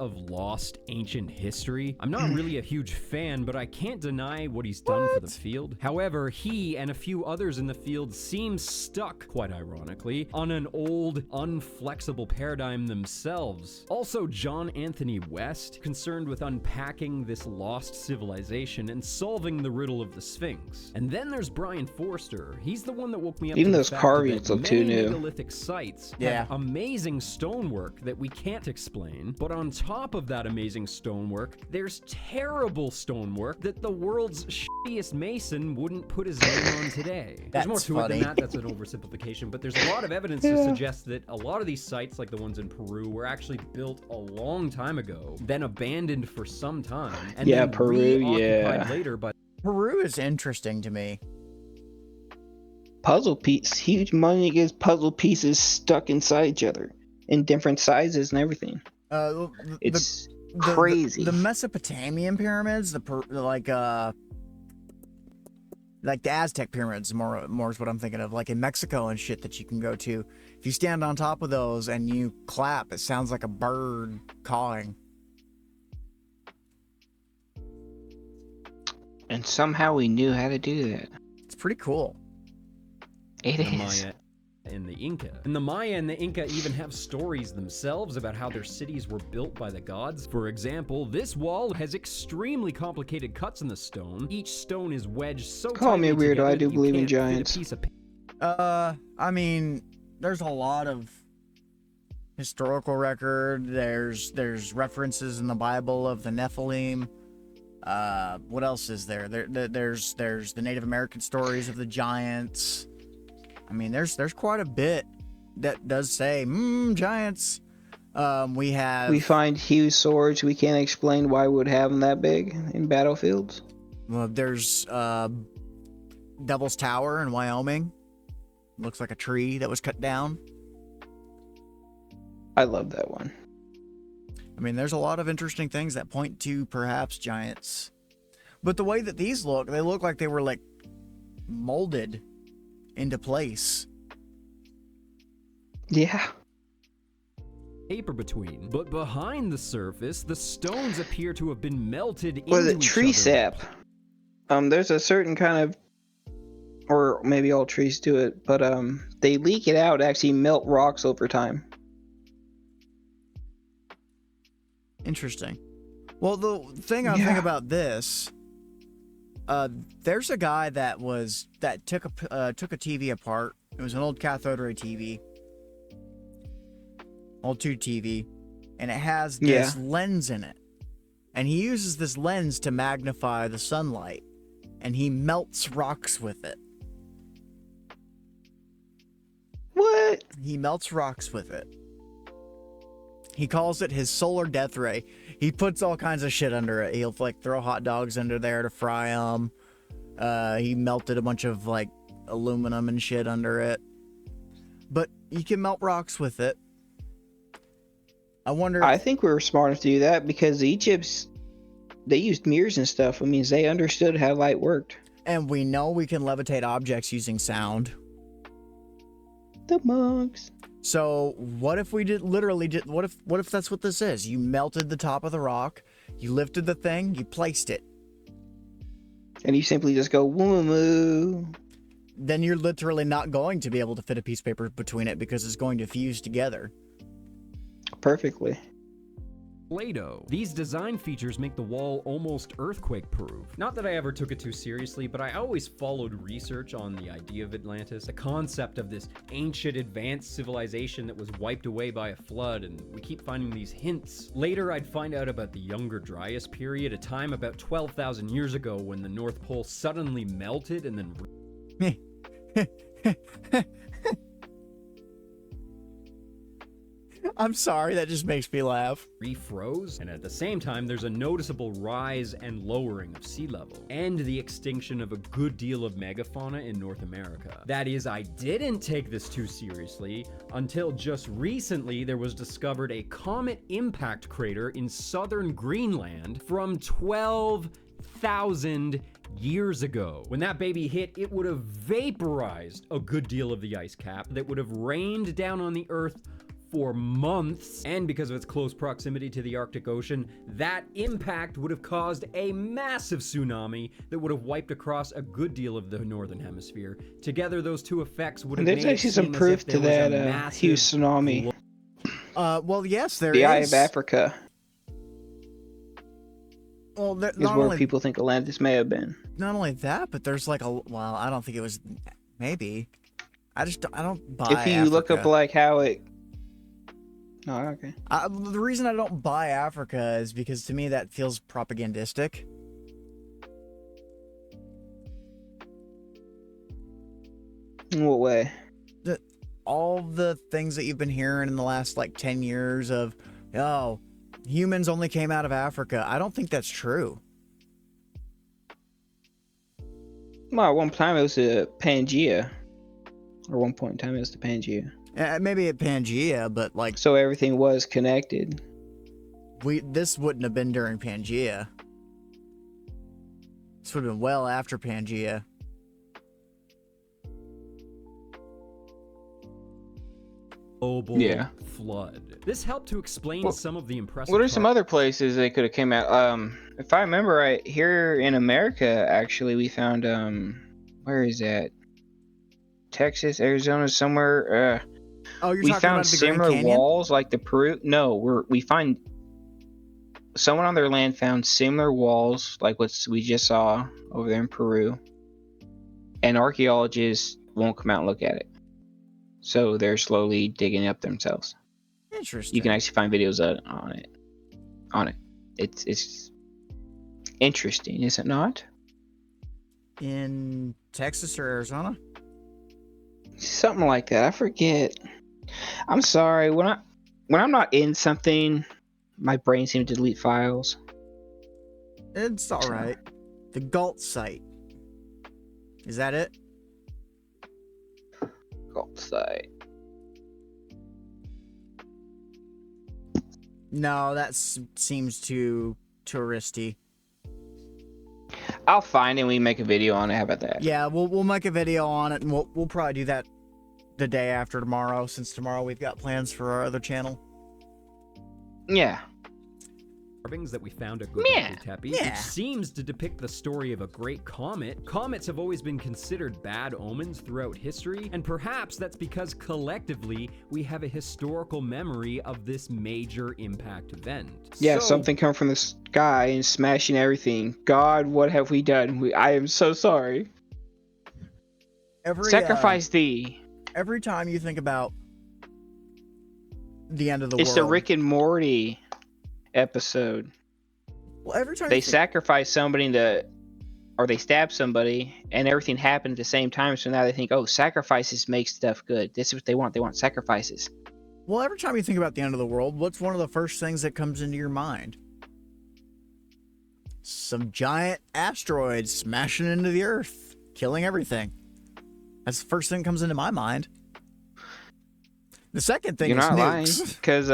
Of lost ancient history. I'm not really a huge fan, but I can't deny what he's done for the field. However, he and a few others in the field seem stuck, quite ironically, on an old, unflexible paradigm themselves. Also, John Anthony West, concerned with unpacking this lost civilization and solving the riddle of the Sphinx. And then there's Brian Forster. He's the one that woke me up Even to the those fact carvings that look too many new. megalithic sites Yeah. have amazing stonework that we can't explain, but on top of that amazing stonework, there's terrible stonework that the world's shittiest mason wouldn't put his name on today. There's more That's to it funny. than that, that's an oversimplification, but there's a lot of evidence to suggest that a lot of these sites, like the ones in Peru, were actually built a long time ago, then abandoned for some time, and Yeah, then Peru, reoccupied yeah. later by Peru is interesting to me. Puzzle piece, huge money gets puzzle pieces stuck inside each other in different sizes and everything. It's crazy. The Mesopotamian pyramids, like the Aztec pyramids, more is what I'm thinking of, like in Mexico and shit that you can go to. If you stand on top of those and you clap, it sounds like a bird cawing. And somehow we knew how to do that. It's pretty cool. It the is. Maya and the Inca. And the Maya and the Inca even have stories themselves about how their cities were built by the gods. For example, this wall has extremely complicated cuts in the stone. Each stone is wedged so Call me tightly weirdo, together I do that you believe in can't fit a giants. piece of I mean, there's a lot of historical record. There's references in the Bible of the Nephilim. What else is there? There's the Native American stories of the giants. I mean, there's quite a bit that does say giants. We find huge swords. We can't explain why we would have them that big in battlefields. There's Devil's Tower in Wyoming. Looks like a tree that was cut down. I love that one. I mean, there's a lot of interesting things that point to perhaps giants. But the way that these look, they look like they were like molded into place. Yeah. paper between. But behind the surface, the stones appear to have been melted Was into it each tree other. sap? There's a certain kind of, or maybe all trees do it, but they leak it out to actually melt rocks over time. Interesting. Well, the thing I think about this, there's a guy that took a TV apart. It was an old cathode ray TV, old tube TV, and it has this lens in it. And he uses this lens to magnify the sunlight, and he melts rocks with it. What? He melts rocks with it. He calls it his solar death ray. He puts all kinds of shit under it. He'll like throw hot dogs under there to fry them. He melted a bunch of like aluminum and shit under it. But you can melt rocks with it. I wonder. I think we were smart enough to do that because the Egypts, they used mirrors and stuff. It means they understood how light worked. And we know we can levitate objects using sound. The monks. So what if we what if that's what this is? You melted the top of the rock, you lifted the thing, you placed it. And you simply just go woo. Then you're literally not going to be able to fit a piece of paper between it because it's going to fuse together. Perfectly. Play-Doh. These design features make the wall almost earthquake-proof. Not that I ever took it too seriously, but I always followed research on the idea of Atlantis, the concept of this ancient advanced civilization that was wiped away by a flood, and we keep finding these hints. Later, I'd find out about the Younger Dryas period, a time about 12,000 years ago when the North Pole suddenly melted and then... I'm sorry, that just makes me laugh. Refroze, and at the same time there's a noticeable rise and lowering of sea level, and the extinction of a good deal of megafauna in North America. That is, I didn't take this too seriously until just recently there was discovered a comet impact crater in southern Greenland from 12,000 years ago. When that baby hit, it would have vaporized a good deal of the ice cap that would have rained down on the Earth for months, and because of its close proximity to the Arctic Ocean, that impact would have caused a massive tsunami that would have wiped across a good deal of the northern hemisphere. Together, those two effects would have made There's actually some proof to that huge tsunami. Well, yes, there is. The Eye of Africa. Well, is where people think Atlantis may have been. Not only that, but there's like well, I don't think it was. Maybe. I don't buy. If you Africa. look up like how it. Oh, okay. The reason I don't buy Africa is because to me that feels propagandistic. In what way? All the things that you've been hearing in the last like 10 years of, oh, humans only came out of Africa. I don't think that's true. Well, at one time it was the Pangea. Or one point in time it was the Pangea. Maybe at Pangea, but like... So everything was connected. This wouldn't have been during Pangea. This would have been well after Pangea. Global flood. This helped to explain some of the impressive... What are some other places they could have came out? If I remember right, here in America, actually, we found... where is that? Texas, Arizona, somewhere... Oh, you're we talking found about the similar Grand Canyon? walls like the Peru. No, we find someone on their land found similar walls like what we just saw over there in Peru, and archaeologists won't come out and look at it. So they're slowly digging up themselves. Interesting. You can actually find videos on it. It's interesting, is it not? In Texas or Arizona? Something like that. I forget. I'm sorry. When I'm not in something, my brain seems to delete files. It's all right. The Galt site. Is that it? Galt site. No, that seems too touristy. I'll find it and we make a video on it. How about that? Yeah, we'll make a video on it, and we'll probably do that the day after tomorrow, since tomorrow we've got plans for our other channel. Yeah. carvings that we found at Göbekli Tepe, Yeah. which seems to depict the story of a great comet. Comets have always been considered bad omens throughout history, and perhaps that's because collectively we have a historical memory of this major impact event. Yeah, So, something come from the sky and smashing everything. God, what have we done? I am so sorry. Sacrifice thee. Every time you think about the end of the It's world, the Rick and Morty episode. well, every time They you think, sacrifice somebody or they stab somebody, and everything happened at the same time. So now they think, oh, sacrifices make stuff good. This is what they want. They want sacrifices. well, every time you think about the end of the world, what's one of the first things that comes into your mind? Some giant asteroids smashing into the Earth, killing everything. That's the first thing that comes into my mind. The second thing You're is not lying, nukes. because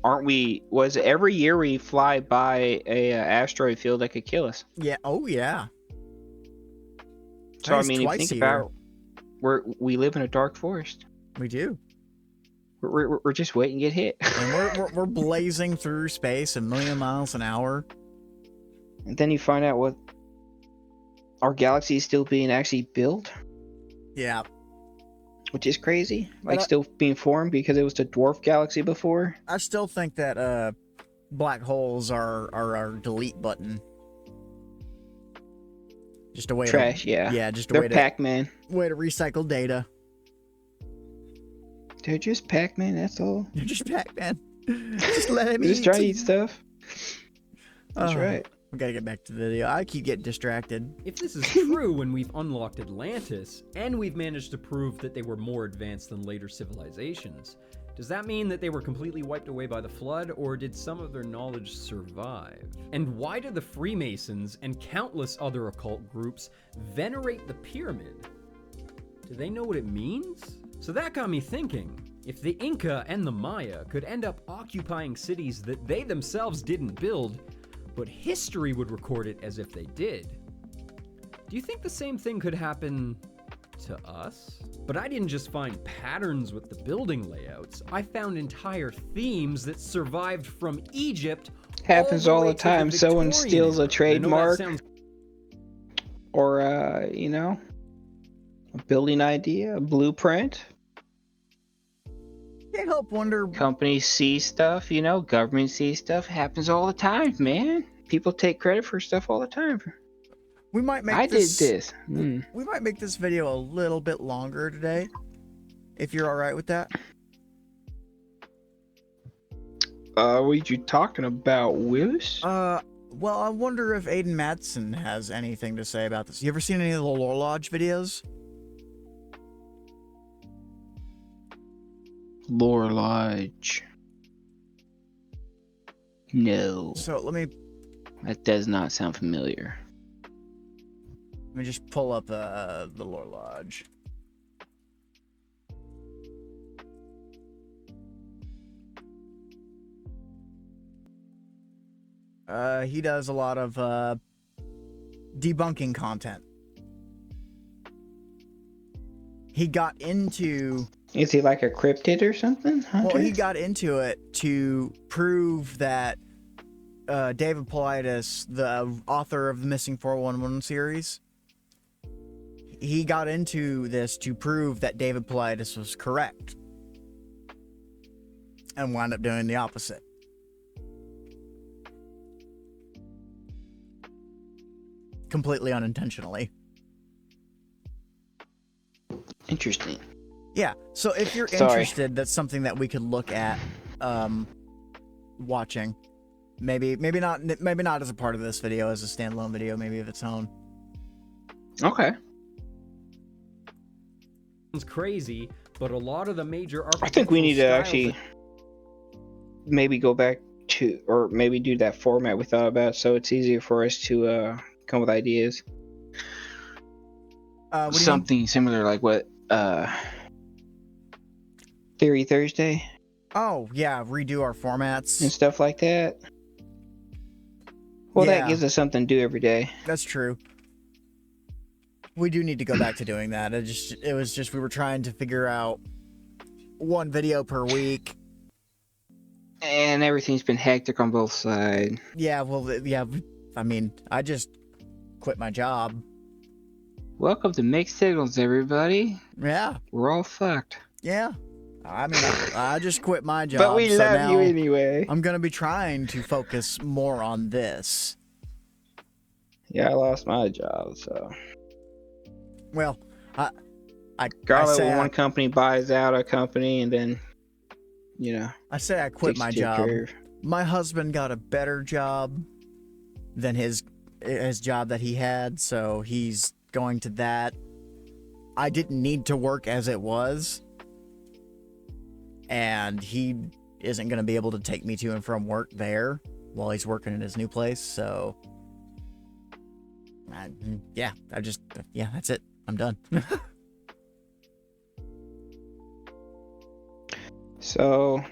aren't we? Was every year we fly by a asteroid field that could kill us? Yeah. Oh, yeah. So I It's mean, if you twice think a year. about, we live in a dark forest. We do. We're just waiting to get hit. And we're blazing through space a million miles an hour. And then you find out what our galaxy is still being actually built, Yeah. which is crazy. Like But still being formed because it was the dwarf galaxy before. I still think that black holes are our delete button. Just a way Trash, to, yeah. Yeah, just a They're way to Pac-Man. recycle data. They're just Pac-Man, that's all. You're just Pac-Man. Just let him Just try to eat stuff. That's Oh, right. We gotta get back to the video. I keep getting distracted. if this is true and we've unlocked Atlantis, and we've managed to prove that they were more advanced than later civilizations, does that mean that they were completely wiped away by the flood, or did some of their knowledge survive? And why do the Freemasons and countless other occult groups venerate the pyramid? Do they know what it means? So that got me thinking, if the Inca and the Maya could end up occupying cities that they themselves didn't build, but history would record it as if they did, do you think the same thing could happen to us? But I didn't just find patterns with the building layouts, I found entire themes that survived from Egypt. Happens all way the to time. Someone Victorian steals a era. I know that trademark sounds or a building idea, a blueprint. Can't help wonder. Companies see stuff, government sees stuff. Happens all the time, man. People take credit for stuff all the time. We might make I this. did this. Mm. We might make this video a little bit longer today, if you're all right with that. What are you talking about, Willis? Well, I wonder if Aiden Madsen has anything to say about this. You ever seen any of the Lore Lodge videos? Lore Lodge. No, So let me that does not sound familiar. just pull up the Lore Lodge. He does a lot of debunking content. He got into Is he like a cryptid or something? Well, Hunter? he got into it to prove that David Paulides, the author of the Missing 411 series, he got into this to prove that David Paulides was correct and wound up doing the opposite. Completely unintentionally. Interesting. Yeah, so if you're Sorry. interested, that's something that we could look at watching. Maybe not as a part of this video, as a standalone video, maybe of its own. Okay. sounds crazy, but a lot of the major I think we need to architectural actually styles maybe go back to, or maybe do that format we thought about, so it's easier for us to come with ideas. What do you mean? Something similar like what Theory Thursday Oh, yeah, redo our formats. and stuff like that. Well, Yeah. that gives us something to do every day. That's true. We do need to go back to doing that. It was just we were trying to figure out one video per week. Man, everything's been hectic on both sides. Yeah, well, yeah. I mean, I just quit my job. Welcome to Mixed Signals, everybody. Yeah. We're all fucked. Yeah. I mean, I just quit my job. But we so love now you anyway. I'm gonna be trying to focus more on this. Yeah, I lost my job, so. Well, Garlic, when one company buys out a company and then, you know. I say I quit my job. My husband got a better job than his job that he had, so he's going to that. I didn't need to work as it was, and he isn't going to be able to take me to and from work there while he's working in his new place, so yeah, that's it. I'm done. So,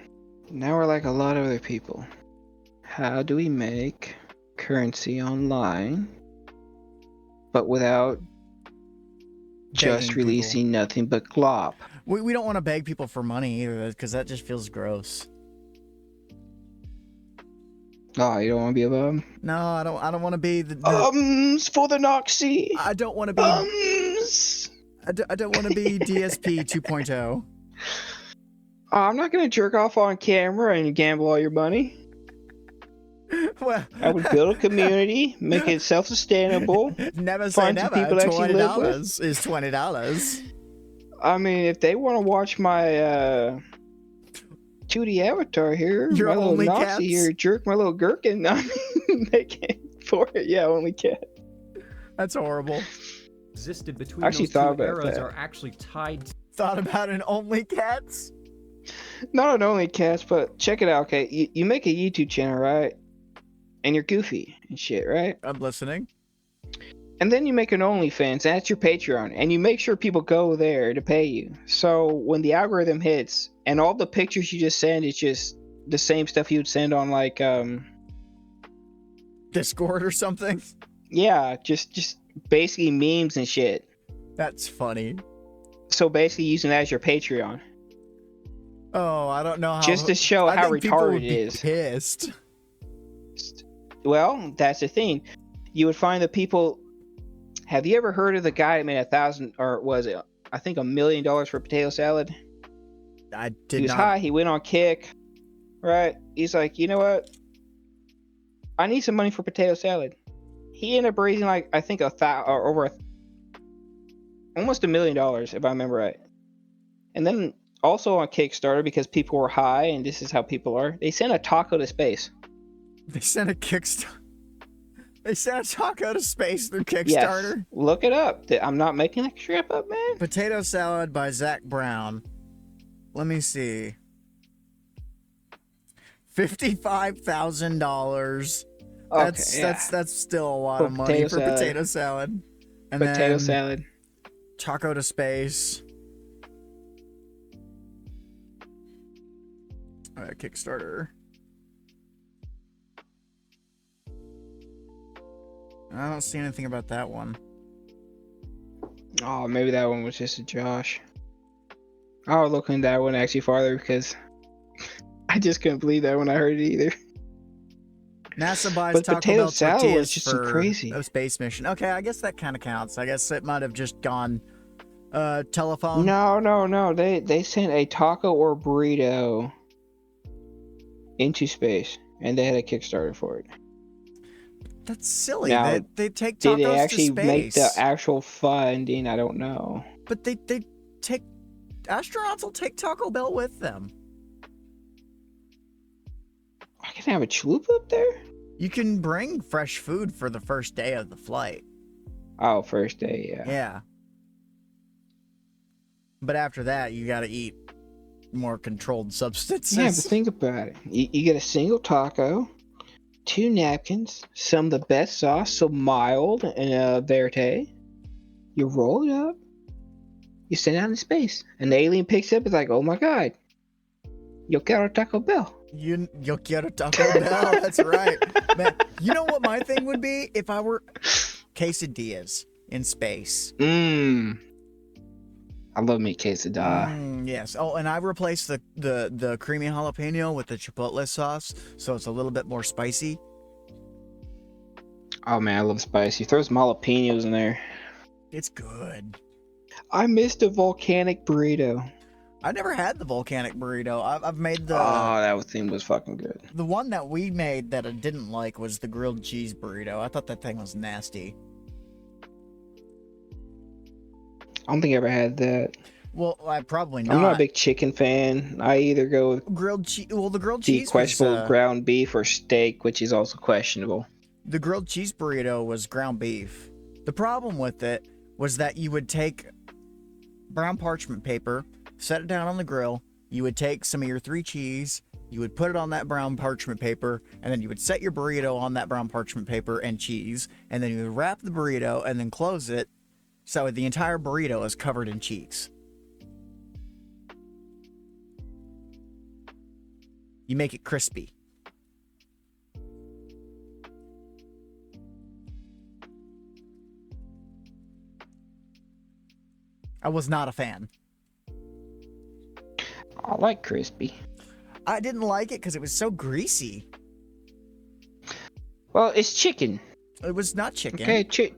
now we're like a lot of other people. How do we make currency online, but without just releasing nothing but glop? We don't want to beg people for money either, because that just feels gross. Oh, you don't want to be a bum? No, I don't want to be the for the Noxy. I don't want to be I don't want to be DSP 2.0. I'm not gonna jerk off on camera and gamble all your money. Well, I would build a community, make it self-sustainable. Never say never. $20 is $20. I mean, if they want to watch my 2D avatar here, your my little only Nazi cats? here, jerk my little gherkin, I mean, they can't afford it. Yeah, only cat. That's horrible. Existed between I actually those thought two about eras that. are actually tied. Thought about an only cats? Not an only cats, but check it out, okay? You make a YouTube channel, right? And you're goofy and shit, right? I'm listening. And then you make an OnlyFans, that's your Patreon, and you make sure people go there to pay you. So when the algorithm hits, and all the pictures you just send is just the same stuff you would send on like Discord or something? Yeah, just basically memes and shit. That's funny. So basically using that as your Patreon. Oh, I don't know how. Just to show how retarded it is. Pissed. Well, that's the thing. You would find the people. Have you ever heard of the guy that made $1 million for potato salad? I did not. He was high. He went on Kick. Right? He's like, you know what? I need some money for potato salad. He ended up raising like almost $1 million, if I remember right. And then also on Kickstarter, because people were high, and this is how people are, they sent a taco to space. They sent a Kickstarter. They sent a taco to space through Kickstarter. Yes. Look it up. I'm not making that crap up, man. Potato Salad by Zach Brown. Let me see. $55,000. Okay, that's still a lot of money for potato salad. And potato salad. Taco to space. Kickstarter. I don't see anything about that one. Oh, maybe that one was just a Josh. I'll look into that one actually farther because I just couldn't believe that when I heard it either. NASA buys Taco Bell tortillas for crazy. a space mission. Okay, I guess that kind of counts. I guess it might have just gone telephone. No. They sent a taco or burrito into space, and they had a Kickstarter for it. That's silly. Now, they take tacos did they actually to space. make the actual funding? I don't know. But they take astronauts will take Taco Bell with them. I can have a chalupa up there? You can bring fresh food for the first day of the flight. Oh, first day, yeah. Yeah. But after that, you got to eat more controlled substances. Yeah, but think about it. You get a single taco, 2 napkins, some of the best sauce, so mild and verte. You roll it up. You send it out in space. An alien picks it up. It's like, oh my god. Yo quiero Taco Bell. Yo quiero Taco Bell. That's right. Man, you know what my thing would be if I were quesadillas in space. I love meat quesadilla. Yes. Oh, and I replaced the creamy jalapeno with the chipotle sauce, so it's a little bit more spicy. Oh man, I love spicy. Throw some jalapenos in there. It's good. I missed a volcanic burrito. I never had the volcanic burrito. I've made the. Oh, that thing was fucking good. The one that we made that I didn't like was the grilled cheese burrito. I thought that thing was nasty. I don't think I ever had that. Well, I probably not. I'm not a big chicken fan. I either go with grilled cheese. Well, the grilled the cheese questionable was, ground beef or steak, which is also questionable. the grilled cheese burrito was ground beef. The problem with it was that you would take brown parchment paper, set it down on the grill, you would take some of your 3 cheese, you would put it on that brown parchment paper, and then you would set your burrito on that brown parchment paper and cheese, and then you would wrap the burrito and then close it so the entire burrito is covered in cheese. You make it crispy. I was not a fan. I like crispy. I didn't like it because it was so greasy. Well, it's chicken. It was not chicken. Okay,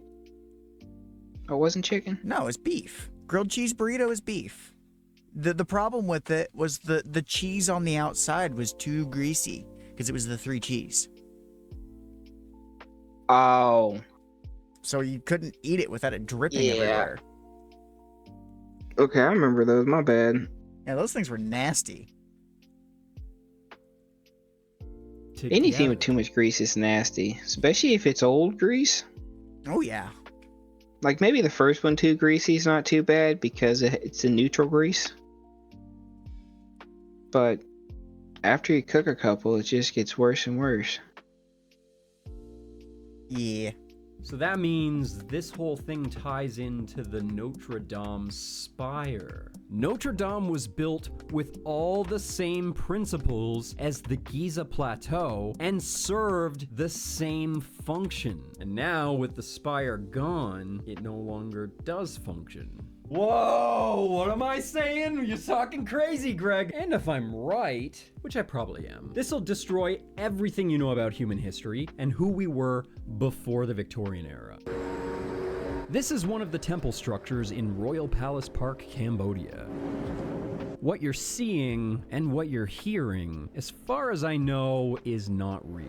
Oh, it wasn't chicken? No, it's beef. Grilled cheese burrito is beef. The problem with it was the cheese on the outside was too greasy because it was the 3 cheese. Oh. So you couldn't eat it without it dripping Yeah. everywhere. Okay, I remember those. My bad. Yeah, those things were nasty. Anything with too much grease is nasty, especially if it's old grease. Oh yeah. Like maybe the first one too greasy is not too bad because it's a neutral grease. But after you cook a couple, it just gets worse and worse. Yeah. So that means this whole thing ties into the Notre Dame spire. Notre Dame was built with all the same principles as the Giza Plateau and served the same function. And now with the spire gone, it no longer does function. Whoa, what am I saying? You're talking crazy, Greg. And if I'm right, which I probably am, this'll destroy everything you know about human history and who we were before the Victorian era. This is one of the temple structures in Royal Palace Park, Cambodia. What you're seeing and what you're hearing, as far as I know, is not real.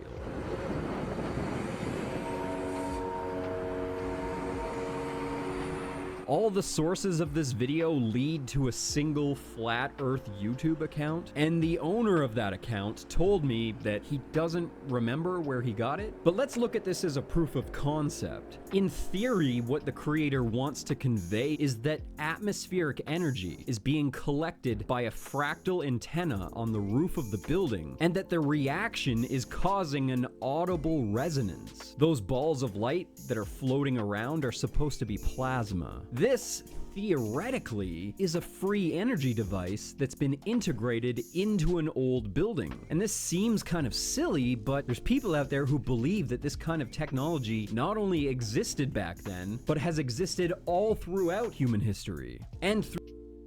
All the sources of this video lead to a single Flat Earth YouTube account, and the owner of that account told me that he doesn't remember where he got it. But let's look at this as a proof of concept. In theory, what the creator wants to convey is that atmospheric energy is being collected by a fractal antenna on the roof of the building, and that the reaction is causing an audible resonance. Those balls of light that are floating around are supposed to be plasma. This, theoretically, is a free energy device that's been integrated into an old building. And this seems kind of silly, but there's people out there who believe that this kind of technology not only existed back then, but has existed all throughout human history. And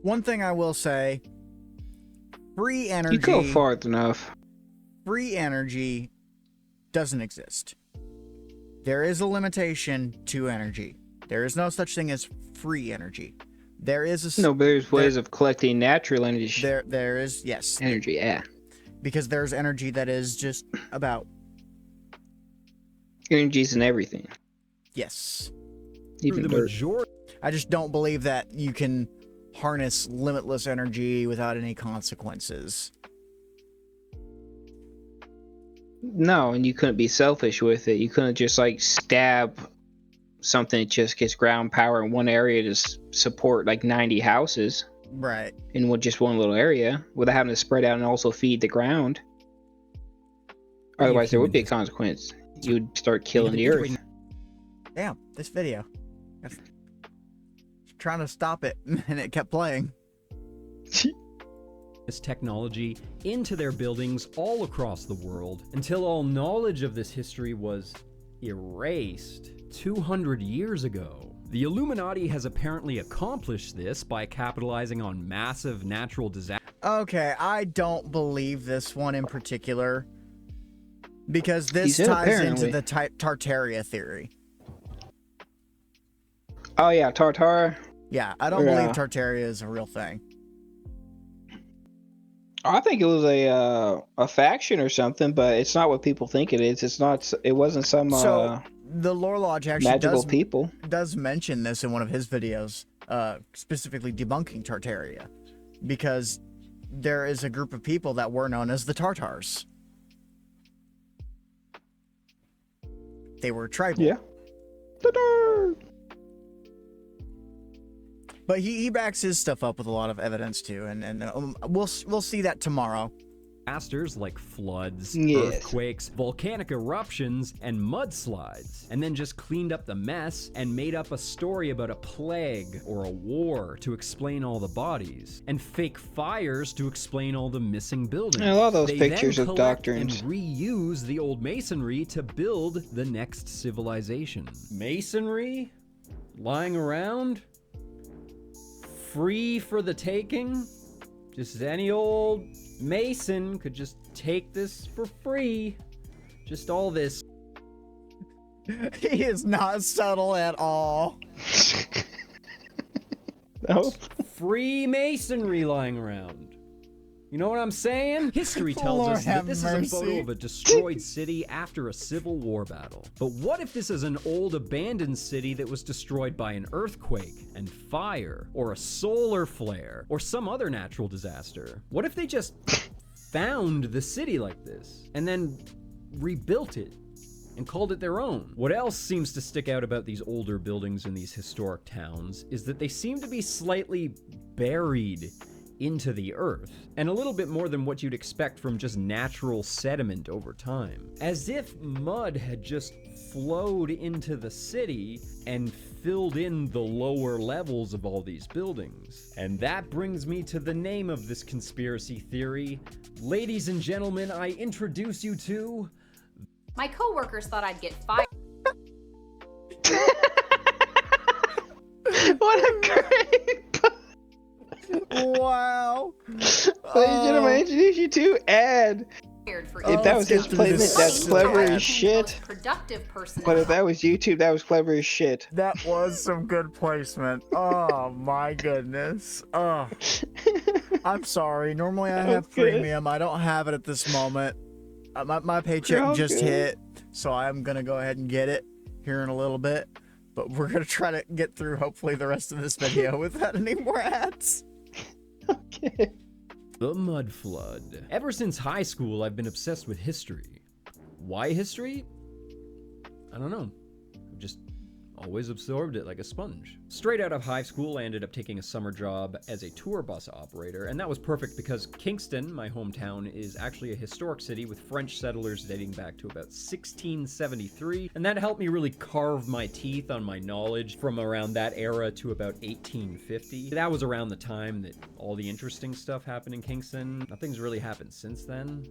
One thing I will say, free energy... You go far enough. Free energy doesn't exist. There is a limitation to energy. There is no such thing as free energy. There is a... No, but there's ways of collecting natural energy. There is, yes. Energy, yeah. Because there's energy that is just about... Energy's in everything. Yes. Even the dirt. majority... I just don't believe that you can harness limitless energy without any consequences. No, and you couldn't be selfish with it. You couldn't just like stab something that just gets ground power in one area to support like 90 houses. Right. In just one little area without having to spread out and also feed the ground. Otherwise, there would be a consequence. You would start killing the earth. Damn, this video. I was trying to stop it, and it kept playing. This technology into their buildings all across the world until all knowledge of this history was erased 200 years ago. The Illuminati has apparently accomplished this by capitalizing on massive natural disasters. Okay, I don't believe this one in particular, because this He said ties apparently. into the Tartaria theory. Oh yeah, Tartar. Yeah, I don't Yeah. believe Tartaria is a real thing. I think it was a faction or something, but it's not what people think it is. It's not. It wasn't some So the Lore Lodge actually magical people. does mention this in one of his videos, specifically debunking Tartaria, because there is a group of people that were known as the Tartars. They were tribal. Yeah. Ta-da! But he backs his stuff up with a lot of evidence too, and we'll see that tomorrow. Disasters like floods, Yes. earthquakes, volcanic eruptions, and mudslides, and then just cleaned up the mess and made up a story about a plague or a war to explain all the bodies, and fake fires to explain all the missing buildings. Yeah, a lot of those They pictures then of collect doctrines. and reuse the old masonry to build the next civilization. Masonry? Lying around? Free for the taking? Just any old Mason could just take this for free. Just all this. He is not subtle at all. No. Free masonry lying around. You know what I'm saying? History tells Lord us that have this is a mercy. photo of a destroyed city after a civil war battle. But what if this is an old abandoned city that was destroyed by an earthquake and fire, or a solar flare, or some other natural disaster? What if they just found the city like this and then rebuilt it and called it their own? What else seems to stick out about these older buildings in these historic towns is that they seem to be slightly buried into the earth, and a little bit more than what you'd expect from just natural sediment over time. As if mud had just flowed into the city and filled in the lower levels of all these buildings. And that brings me to the name of this conspiracy theory. Ladies and gentlemen, I introduce you to... My coworkers thought I'd get fired. What a great. Wow. Ladies and gentlemen, I introduce you to Ed. For If that was his placement, that's clever as the shit. most productive person. But if that was YouTube, that was clever as shit. That was some good placement. Oh my goodness. Oh, I'm sorry. Normally I have Okay. premium. I don't have it at this moment. My paycheck You're just okay. hit, so I'm gonna go ahead and get it here in a little bit. But we're gonna try to get through hopefully the rest of this video without any more ads. Okay. The Mud Flood. Ever since high school, I've been obsessed with history. Why history? I don't know. I've just always absorbed it like a sponge. Straight out of high school, I ended up taking a summer job as a tour bus operator, and that was perfect because Kingston, my hometown, is actually a historic city with French settlers dating back to about 1673, and that helped me really carve my teeth on my knowledge from around that era to about 1850. That was around the time that all the interesting stuff happened in Kingston. Nothing's really happened since then.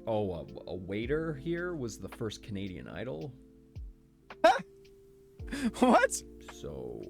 Oh, a waiter here was the first Canadian Idol. What? So,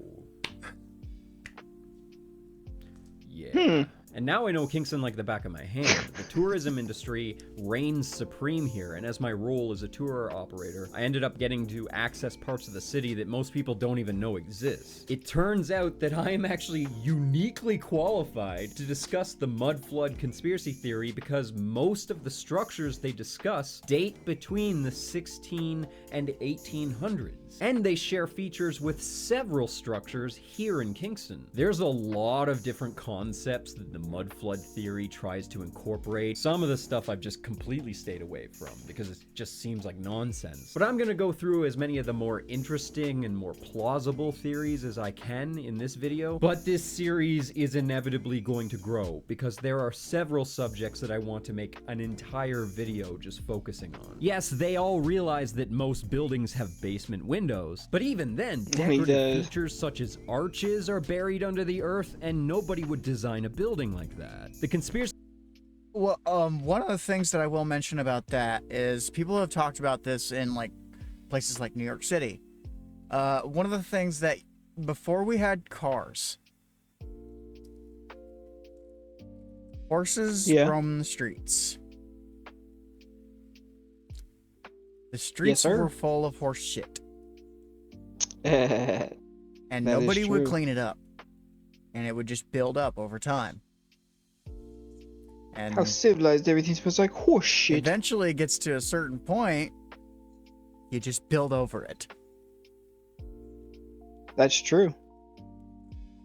yeah. And now I know Kingston like the back of my hand. The tourism industry reigns supreme here, and as my role as a tour operator, I ended up getting to access parts of the city that most people don't even know exist. It turns out that I am actually uniquely qualified to discuss the mud flood conspiracy theory because most of the structures they discuss date between the 16 and 1800s. And they share features with several structures here in Kingston. There's a lot of different concepts that the mud flood theory tries to incorporate. Some of the stuff I've just completely stayed away from because it just seems like nonsense. But I'm gonna go through as many of the more interesting and more plausible theories as I can in this video. But this series is inevitably going to grow because there are several subjects that I want to make an entire video just focusing on. Yes, they all realize that most buildings have basement windows, but even then, decorative features such as arches are buried under the earth, and nobody would design a building like that. The conspiracy... Well, one of the things that I will mention about that is people have talked about this in like places like New York City, one of the things that before we had cars, horses roam the streets. The streets were full of horse shit. And nobody would clean it up. And it would just build up over time. And how civilized everything's supposed to like horse shit. Eventually it gets to a certain point, you just build over it. That's true.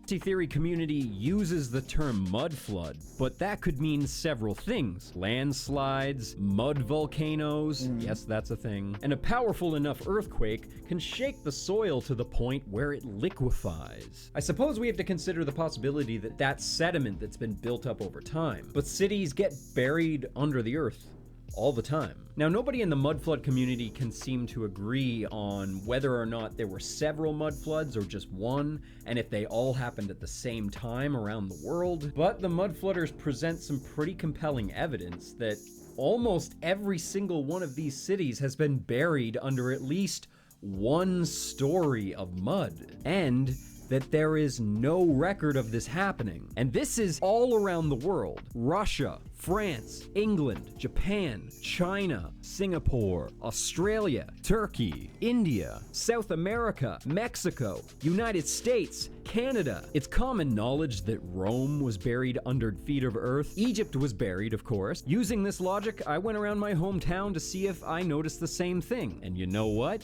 The theory community uses the term mud flood, but that could mean several things. Landslides, mud volcanoes, yes, that's a thing, and a powerful enough earthquake can shake the soil to the point where it liquefies. I suppose we have to consider the possibility that that's sediment that's been built up over time, but cities get buried under the earth all the time. Now, nobody in the mud flood community can seem to agree on whether or not there were several mud floods or just one, and if they all happened at the same time around the world, but the mud flooders present some pretty compelling evidence that almost every single one of these cities has been buried under at least one story of mud, and that there is no record of this happening. And this is all around the world. Russia, France, England, Japan, China, Singapore, Australia, Turkey, India, South America, Mexico, United States, Canada. It's common knowledge that Rome was buried under feet of earth. Egypt was buried, of course. Using this logic, I went around my hometown to see if I noticed the same thing. And you know what?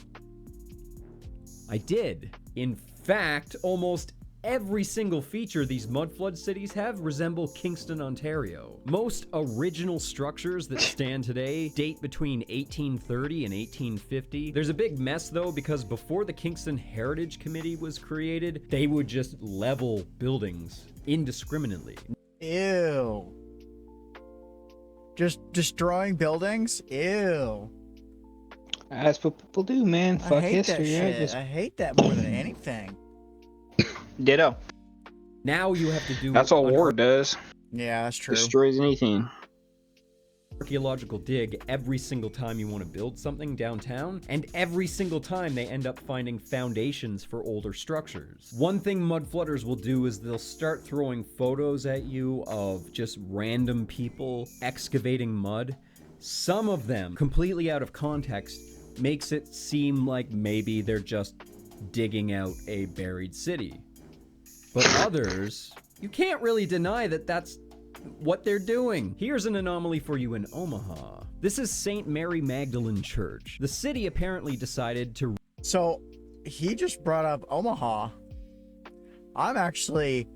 I did. In fact, almost every single feature these mudflood cities have resemble Kingston, Ontario. Most original structures that stand today date between 1830 and 1850. There's a big mess though, because before the Kingston Heritage Committee was created, they would just level buildings indiscriminately. Ew. Just destroying buildings? Ew. That's what people do, man. Fuck history, right? I hate that more than anything. Ditto. Now you have to do... That's all war does. Yeah, that's true. Destroys anything. Archaeological dig every single time you want to build something downtown, and every single time they end up finding foundations for older structures. One thing mud flooders will do is they'll start throwing photos at you of just random people excavating mud. Some of them, completely out of context, makes it seem like maybe they're just digging out a buried city. But others, you can't really deny that that's what they're doing. Here's an anomaly for you in Omaha. This is St. Mary Magdalene Church. The city apparently decided to... So, he just brought up Omaha. I'm actually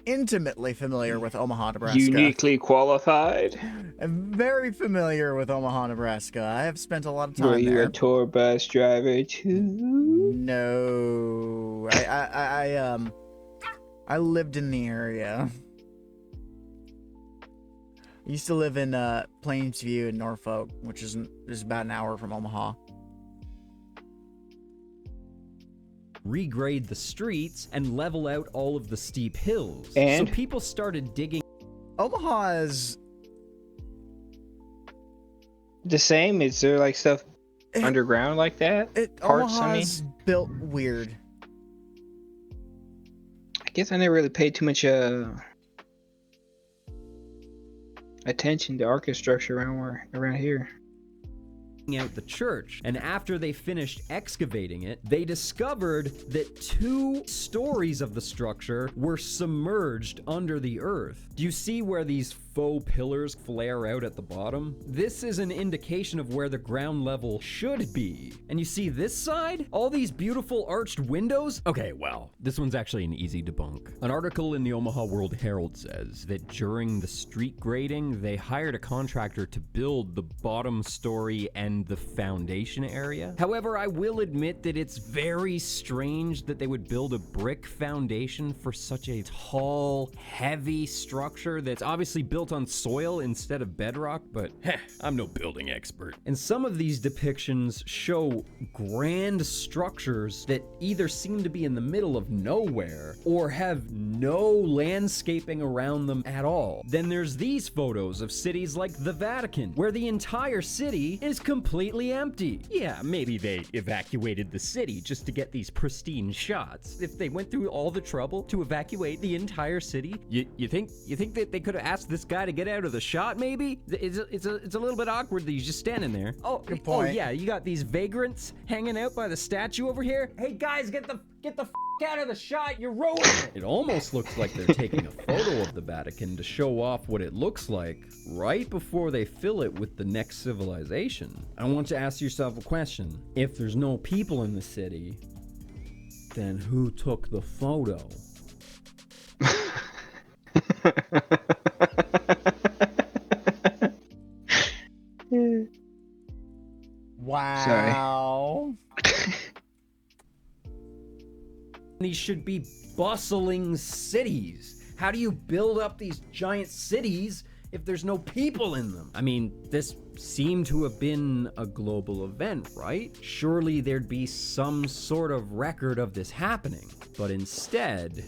intimately familiar with Omaha, Nebraska. Uniquely qualified. I'm very familiar with Omaha, Nebraska. I have spent a lot of time there. Were you there. a tour bus driver too? No. I lived in the area. I used to live in Plainsview in Norfolk, which is about an hour from Omaha. Regrade the streets and level out all of the steep hills. And? So people started digging... Omaha is... The same? Is there like stuff underground like that? Omaha's built weird. I guess I never really paid too much attention to architecture around here. Out the church, and after they finished excavating it, they discovered that 2 stories of the structure were submerged under the earth. Do you see where these faux pillars flare out at the bottom? This is an indication of where the ground level should be. And you see this side? All these beautiful arched windows? Okay, well, this one's actually an easy debunk. An article in the Omaha World Herald says that during the street grading, they hired a contractor to build the bottom story and the foundation area. However, I will admit that it's very strange that they would build a brick foundation for such a tall, heavy structure that's obviously built on soil instead of bedrock, but I'm no building expert. And some of these depictions show grand structures that either seem to be in the middle of nowhere or have no landscaping around them at all. Then there's these photos of cities like the Vatican, where the entire city is completely completely empty. Yeah, maybe they evacuated the city just to get these pristine shots. If they went through all the trouble to evacuate the entire city, you think that they could have asked this guy to get out of the shot? Maybe it's a little bit awkward that he's just standing there. Oh, Good point. Oh yeah, you got these vagrants hanging out by the statue over here. Hey guys, get the out of the shot. You're ruining it. It almost looks like they're taking a photo of the Vatican to show off what it looks like right before they fill it with the next civilization. I want you to ask yourself a question. If there's no people in the city, then who took the photo? Wow. These should be bustling cities. How do you build up these giant cities if there's no people in them? I mean, this seemed to have been a global event, right? Surely there'd be some sort of record of this happening. But instead,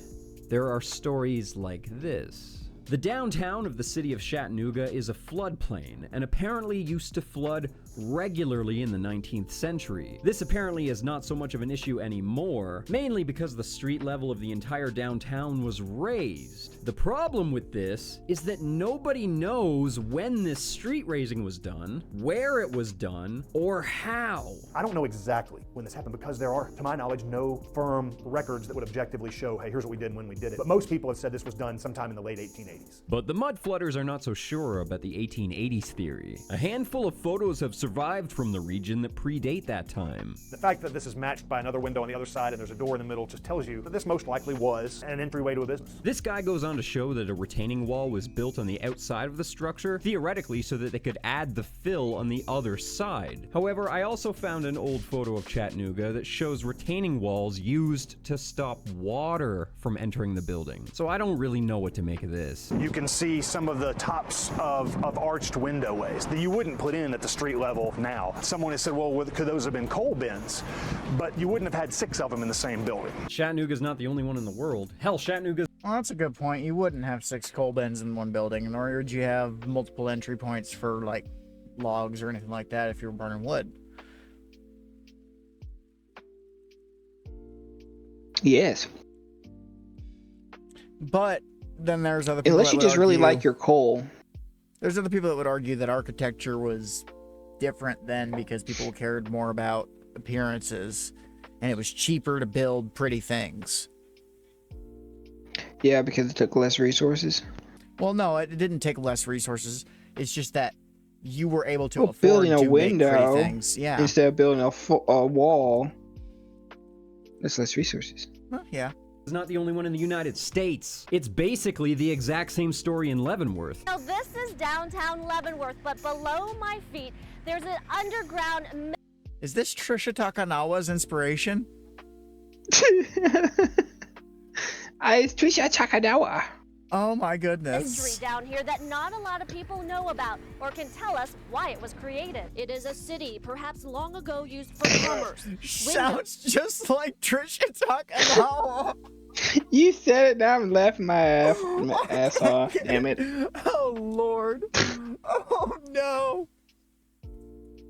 there are stories like this. The downtown of the city of Chattanooga is a floodplain and apparently used to flood regularly in the 19th century. This apparently is not so much of an issue anymore, mainly because the street level of the entire downtown was raised. The problem with this is that nobody knows when this street raising was done, where it was done, or how. I don't know exactly when this happened because there are, to my knowledge, no firm records that would objectively show, hey, here's what we did and when we did it. But most people have said this was done sometime in the late 1880s. But the mud flooders are not so sure about the 1880s theory. A handful of photos have survived from the region that predate that time. The fact that this is matched by another window on the other side and there's a door in the middle just tells you that this most likely was an entryway to a business. This guy goes on to show that a retaining wall was built on the outside of the structure, theoretically so that they could add the fill on the other side. However, I also found an old photo of Chattanooga that shows retaining walls used to stop water from entering the building. So I don't really know what to make of this. You can see some of the tops of arched windowways that you wouldn't put in at the street level now. Someone has said, well, could those have been coal bins? But you wouldn't have had 6 of them in the same building. Chattanooga's not the only one in the world. Hell, Chattanooga's... Well, that's a good point. You wouldn't have 6 coal bins in one building, nor would you have multiple entry points for, like, logs or anything like that if you were burning wood. Yes. But then there's other people Unless that you would just really argue- like your coal. There's other people that would argue that architecture was different then because people cared more about appearances and it was cheaper to build pretty things. Yeah, because it took less resources. Well, no, it didn't take less resources. It's just that you were able to afford building a to window make pretty things. Yeah. instead of building a wall. That's less resources. Well, yeah. is not the only one in the United States. It's basically the exact same story in Leavenworth. Now this is downtown Leavenworth, but below my feet, there's an underground... Is this Trisha Takanawa's inspiration? It's Trisha Takanawa. Oh my goodness. mystery down here that not a lot of people know about or can tell us why it was created. It is a city, perhaps long ago used for commerce. Sounds just like Trisha Takanawa. You said it, now I'm laughing my ass off. Damn it. Oh Lord. Oh no.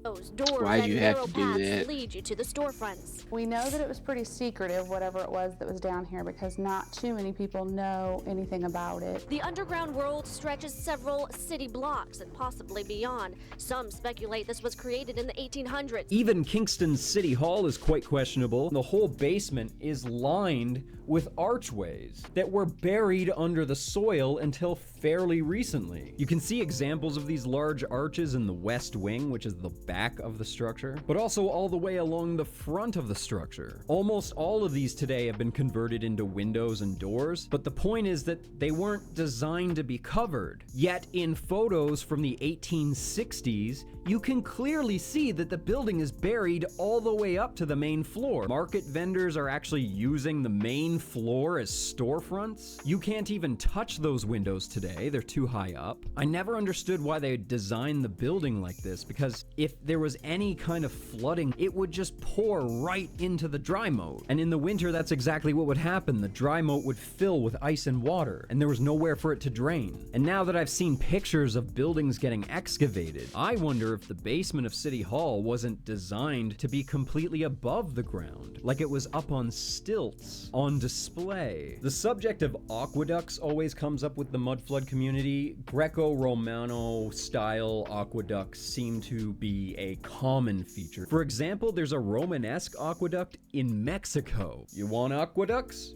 Those doors Why'd and you have narrow to do paths that? lead you to the storefronts. We know that it was pretty secretive, whatever it was that was down here, because not too many people know anything about it. The underground world stretches several city blocks and possibly beyond. Some speculate this was created in the 1800s. Even Kingston's City Hall is quite questionable. The whole basement is lined with archways that were buried under the soil until fairly recently. You can see examples of these large arches in the west wing, which is the back of the structure, but also all the way along the front of the structure. Almost all of these today have been converted into windows and doors, but the point is that they weren't designed to be covered. Yet in photos from the 1860s, you can clearly see that the building is buried all the way up to the main floor. Market vendors are actually using the main floor as storefronts. You can't even touch those windows today, they're too high up. I never understood why they designed the building like this, because if there was any kind of flooding, it would just pour right into the dry moat. And in the winter, that's exactly what would happen. The dry moat would fill with ice and water, and there was nowhere for it to drain. And now that I've seen pictures of buildings getting excavated, I wonder if the basement of City Hall wasn't designed to be completely above the ground, like it was up on stilts, on display. The subject of aqueducts always comes up with the mud flood community. Greco-Romano style aqueducts seem to be a common feature. For example, there's a Romanesque aqueduct in Mexico. You want aqueducts?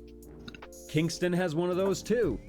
Kingston has one of those too.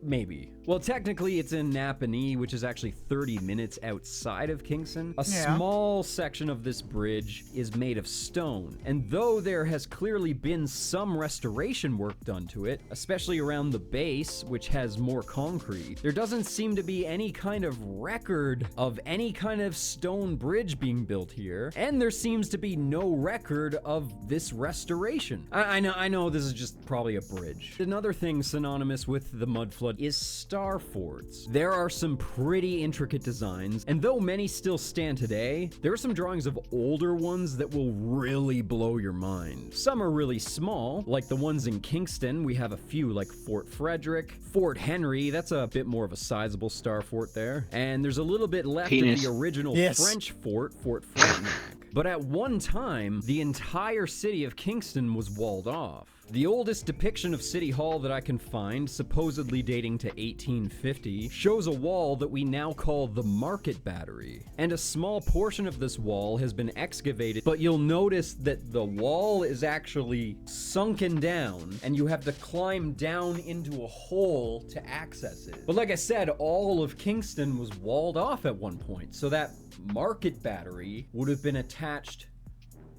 Maybe. Well, technically it's in Napanee, which is actually 30 minutes outside of Kingston. A small section of this bridge is made of stone, and though there has clearly been some restoration work done to it, especially around the base, which has more concrete, there doesn't seem to be any kind of record of any kind of stone bridge being built here, and there seems to be no record of this restoration. I know this is just probably a bridge. Another thing synonymous with the mud flood is star forts. There are some pretty intricate designs, and though many still stand today, there are some drawings of older ones that will really blow your mind. Some are really small, like the ones in Kingston. We have a few like Fort Frederick, Fort Henry, that's a bit more of a sizable star fort there, and there's a little bit left of the original French fort, Fort Frontenac. But at one time, the entire city of Kingston was walled off. The oldest depiction of City Hall that I can find, supposedly dating to 1850, shows a wall that we now call the Market Battery. And a small portion of this wall has been excavated, but you'll notice that the wall is actually sunken down, and you have to climb down into a hole to access it. But like I said, all of Kingston was walled off at one point, so that Market Battery would have been attached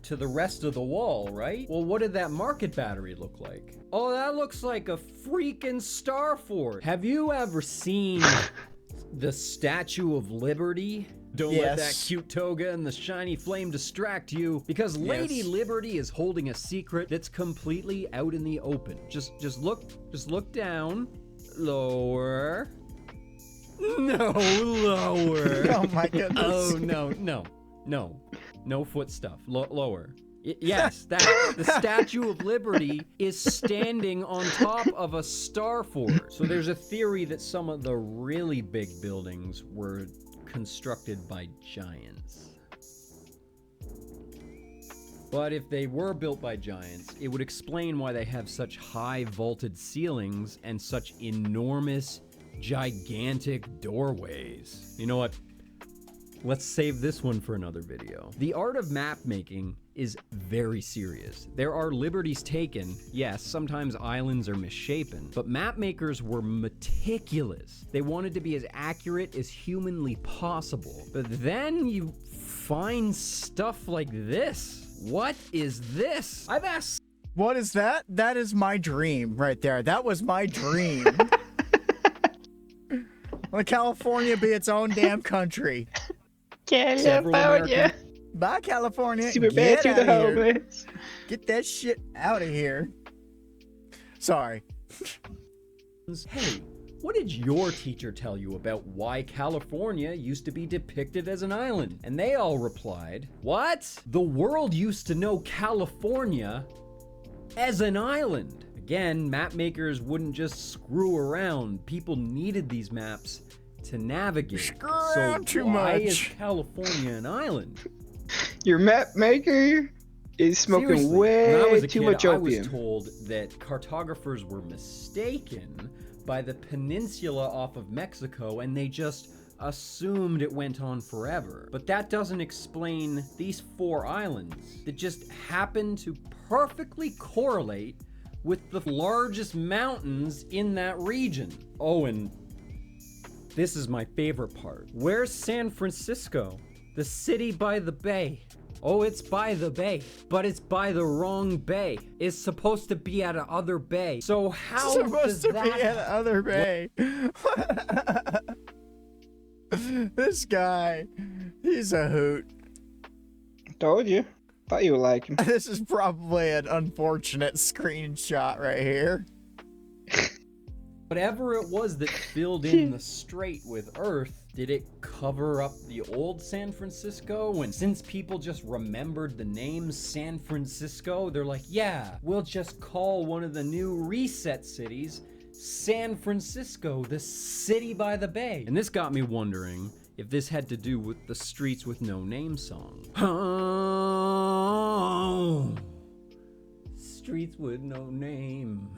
to the rest of the wall, right? Well, what did that Market Battery look like? Oh, that looks like a freaking star fort. Have you ever seen the Statue of Liberty? Don't let that cute toga and the shiny flame distract you, because Lady Liberty is holding a secret that's completely out in the open. Just look down, lower. No, lower. Oh my goodness. Oh, no foot stuff. Lower. Yes, the Statue of Liberty is standing on top of a star fort. So there's a theory that some of the really big buildings were constructed by giants. But if they were built by giants, it would explain why they have such high vaulted ceilings and such enormous, gigantic doorways. You know what? Let's save this one for another video. The art of map making is very serious. There are liberties taken. Yes, sometimes islands are misshapen, but map makers were meticulous. They wanted to be as accurate as humanly possible. But then you find stuff like this. What is this? I've asked. What is that? That is my dream right there. That was my dream. Let California be its own damn country. California. Bye, California. Super bad to the homeless. Get that shit out of here. Sorry. Hey, what did your teacher tell you about why California used to be depicted as an island? And they all replied, what? The world used to know California as an island. Again, map makers wouldn't just screw around. People needed these maps to navigate. So why is California an island? Your map maker is smoking way too much opium. I was told that cartographers were mistaken by the peninsula off of Mexico, and they just assumed it went on forever. But that doesn't explain these 4 islands that just happen to perfectly correlate with the largest mountains in that region. Oh, and this is my favorite part. Where's San Francisco? The city by the bay. Oh, it's by the bay, but it's by the wrong bay. It's supposed to be at another bay. So how supposed to be at another bay? This guy, he's a hoot. Told you. Thought you would like him. This is probably an unfortunate screenshot right here. Whatever it was that filled in the strait with Earth, did it cover up the old San Francisco? And since people just remembered the name San Francisco, they're like, yeah, we'll just call one of the new reset cities San Francisco, the city by the bay. And this got me wondering if this had to do with the Streets with No Name song. Oh, Streets with No Name.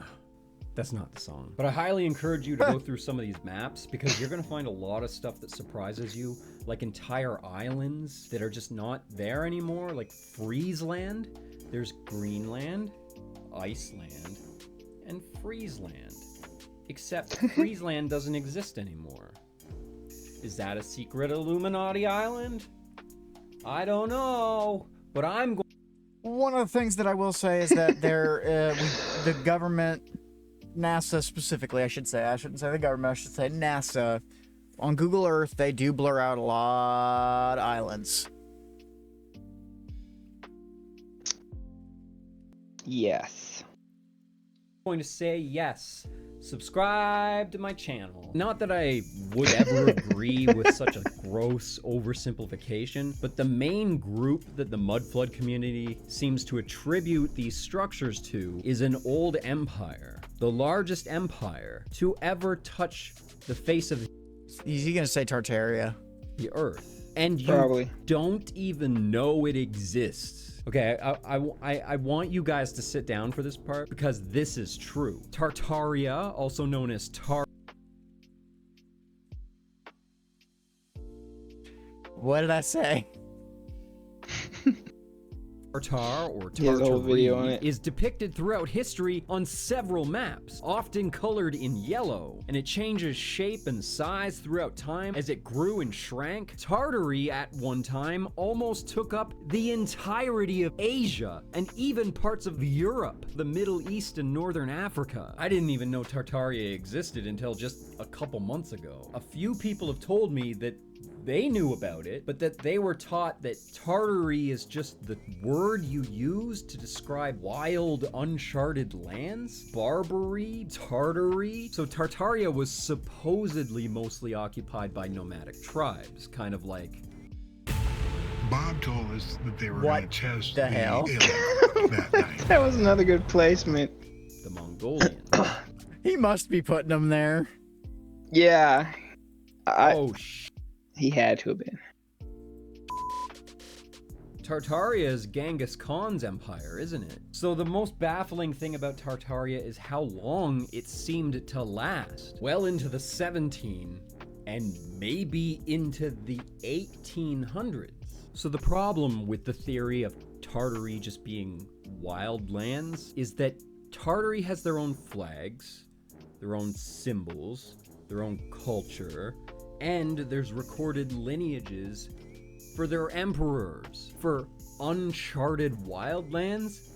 That's not the song. But I highly encourage you to go through some of these maps because you're gonna find a lot of stuff that surprises you, like entire islands that are just not there anymore, like Friesland. There's Greenland, Iceland, and Friesland. Except Friesland doesn't exist anymore. Is that a secret Illuminati island? I don't know, but I'm going. One of the things that I will say is that the government, NASA specifically, I shouldn't say the government, I should say NASA, on Google Earth, they do blur out a lot of islands. Yes. I'm going to say yes. Subscribe to my channel. Not that I would ever agree with such a gross oversimplification, but the main group that the mudflood community seems to attribute these structures to is an old empire. The largest empire to ever touch the face of Is he gonna say Tartaria? the earth. And you Probably. don't even know it exists. Okay, I want you guys to sit down for this part because this is true. Tartaria, also known as What did I say? Tartar or He has a whole video on Tartary it. is depicted throughout history on several maps, often colored in yellow, and it changes shape and size throughout time as it grew and shrank. Tartary at one time almost took up the entirety of Asia and even parts of Europe, the Middle East, and Northern Africa. I didn't even know Tartaria existed until just a couple months ago. A few people have told me that they knew about it, but that they were taught that Tartary is just the word you use to describe wild, uncharted lands. Barbary, Tartary. So Tartaria was supposedly mostly occupied by nomadic tribes, kind of like. Bob told us that they were What going to test the hell? alien that night. That was another good placement. The Mongolians. He must be putting them there. Yeah. Oh, He had to have been. Tartaria is Genghis Khan's empire, isn't it? So the most baffling thing about Tartaria is how long it seemed to last. Well into the 17 and maybe into the 1800s. So the problem with the theory of Tartary just being wild lands is that Tartary has their own flags, their own symbols, their own culture, and there's recorded lineages for their emperors. For uncharted wildlands,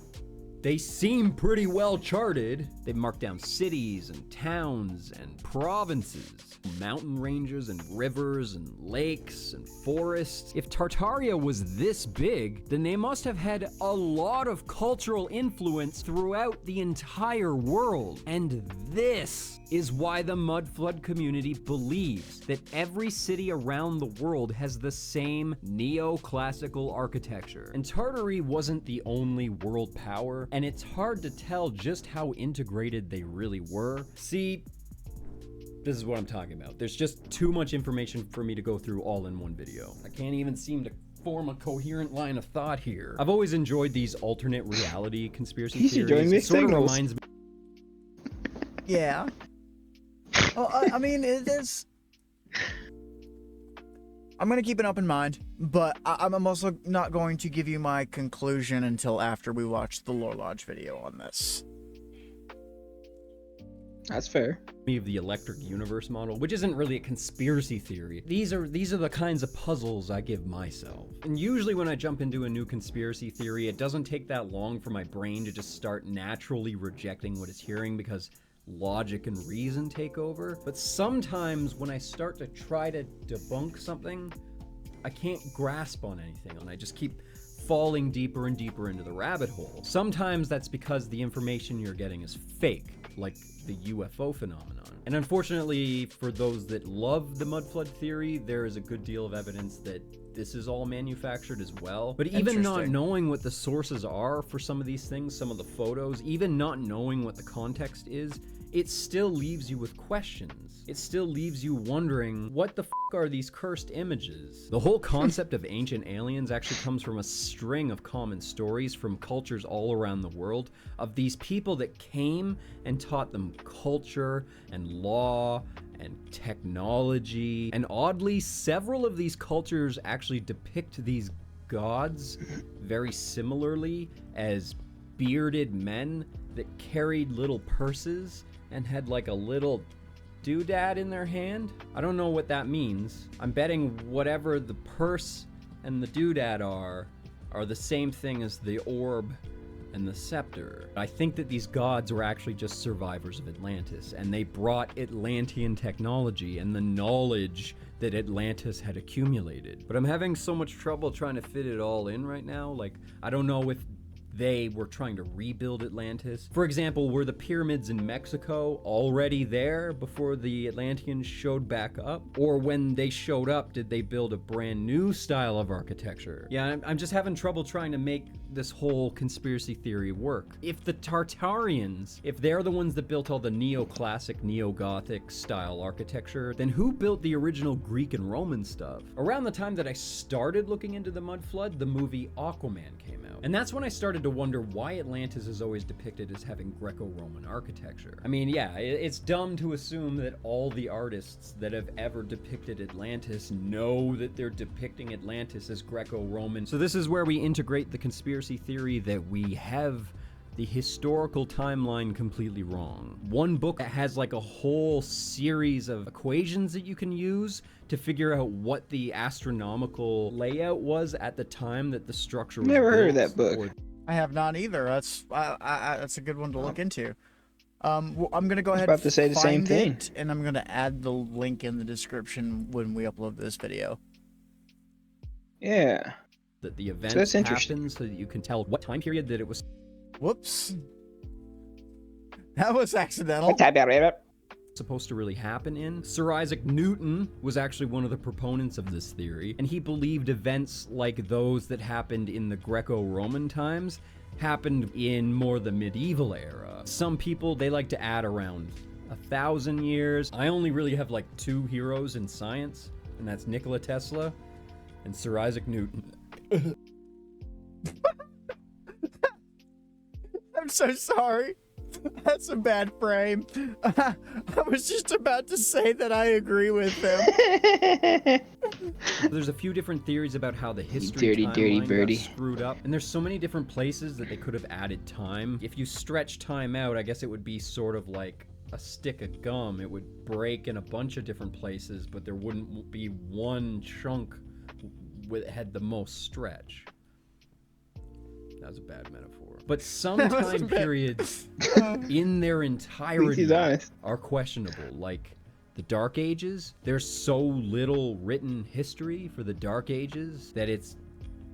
they seem pretty well charted. They've marked down cities and towns and provinces, mountain ranges and rivers and lakes and forests. If Tartaria was this big, then they must have had a lot of cultural influence throughout the entire world. And this is why the mudflood community believes that every city around the world has the same neoclassical architecture. And Tartary wasn't the only world power, and it's hard to tell just how integrated they really were. See, this is what I'm talking about. There's just too much information for me to go through all in one video. I can't even seem to form a coherent line of thought here. I've always enjoyed these alternate reality conspiracy theories. It sort of reminds me. Yeah. Well, I mean, it is. I'm going to keep an open mind, but I'm also not going to give you my conclusion until after we watch the Lore Lodge video on this. That's fair. Of the electric universe model, which isn't really a conspiracy theory. These are the kinds of puzzles I give myself. And usually when I jump into a new conspiracy theory, it doesn't take that long for my brain to just start naturally rejecting what it's hearing because logic and reason take over. But sometimes when I start to try to debunk something, I can't grasp on anything, and I just keep falling deeper and deeper into the rabbit hole. Sometimes that's because the information you're getting is fake, like the UFO phenomenon. And unfortunately, for those that love the mud flood theory, there is a good deal of evidence that this is all manufactured as well. But even not knowing what the sources are for some of these things, some of the photos, even not knowing what the context is, it still leaves you with questions. It still leaves you wondering, what the f are these cursed images? The whole concept of ancient aliens actually comes from a string of common stories from cultures all around the world of these people that came and taught them culture and law and technology. And oddly, several of these cultures actually depict these gods very similarly as bearded men that carried little purses and had like a little doodad in their hand. I don't know what that means. I'm betting whatever the purse and the doodad are the same thing as the orb and the scepter. I think that these gods were actually just survivors of Atlantis, and they brought Atlantean technology and the knowledge that Atlantis had accumulated. But I'm having so much trouble trying to fit it all in right now. Like, I don't know if they were trying to rebuild Atlantis. For example, were the pyramids in Mexico already there before the Atlanteans showed back up? Or when they showed up, did they build a brand new style of architecture? Yeah, I'm just having trouble trying to make this whole conspiracy theory work. If the Tartarians, if they're the ones that built all the neoclassic, neo-Gothic style architecture, then who built the original Greek and Roman stuff? Around the time that I started looking into the mud flood, the movie Aquaman came out. And that's when I started to wonder why Atlantis is always depicted as having Greco-Roman architecture. I mean, yeah, it's dumb to assume that all the artists that have ever depicted Atlantis know that they're depicting Atlantis as Greco-Roman. So this is where we integrate the conspiracy theory that we have the historical timeline completely wrong. One book has like a whole series of equations that you can use to figure out what the astronomical layout was at the time that the structure was Never built. heard of that book. I have not either. That's that's a good one to look into. Well, I'm gonna go ahead. About to say the same thing, and I'm gonna add the link in the description when we upload this video. Yeah. That the event so happens so that you can tell what time period that it was. Whoops. That was accidental. Supposed to really happen in. Sir Isaac Newton was actually one of the proponents of this theory, and he believed events like those that happened in the Greco-Roman times happened in more the medieval era. Some people, they like to add around 1,000 years. I only really have like 2 heroes in science, and that's Nikola Tesla and Sir Isaac Newton. I'm so sorry. That's a bad frame. I was just about to say that I agree with them. There's a few different theories about how the history timeline got screwed up, and there's so many different places that they could have added time. If you stretch time out, I guess it would be sort of like a stick of gum. It would break in a bunch of different places, but there wouldn't be one chunk that had the most stretch. That was a bad metaphor. But some time periods in their entirety are questionable. Like the Dark Ages, there's so little written history for the Dark Ages that it's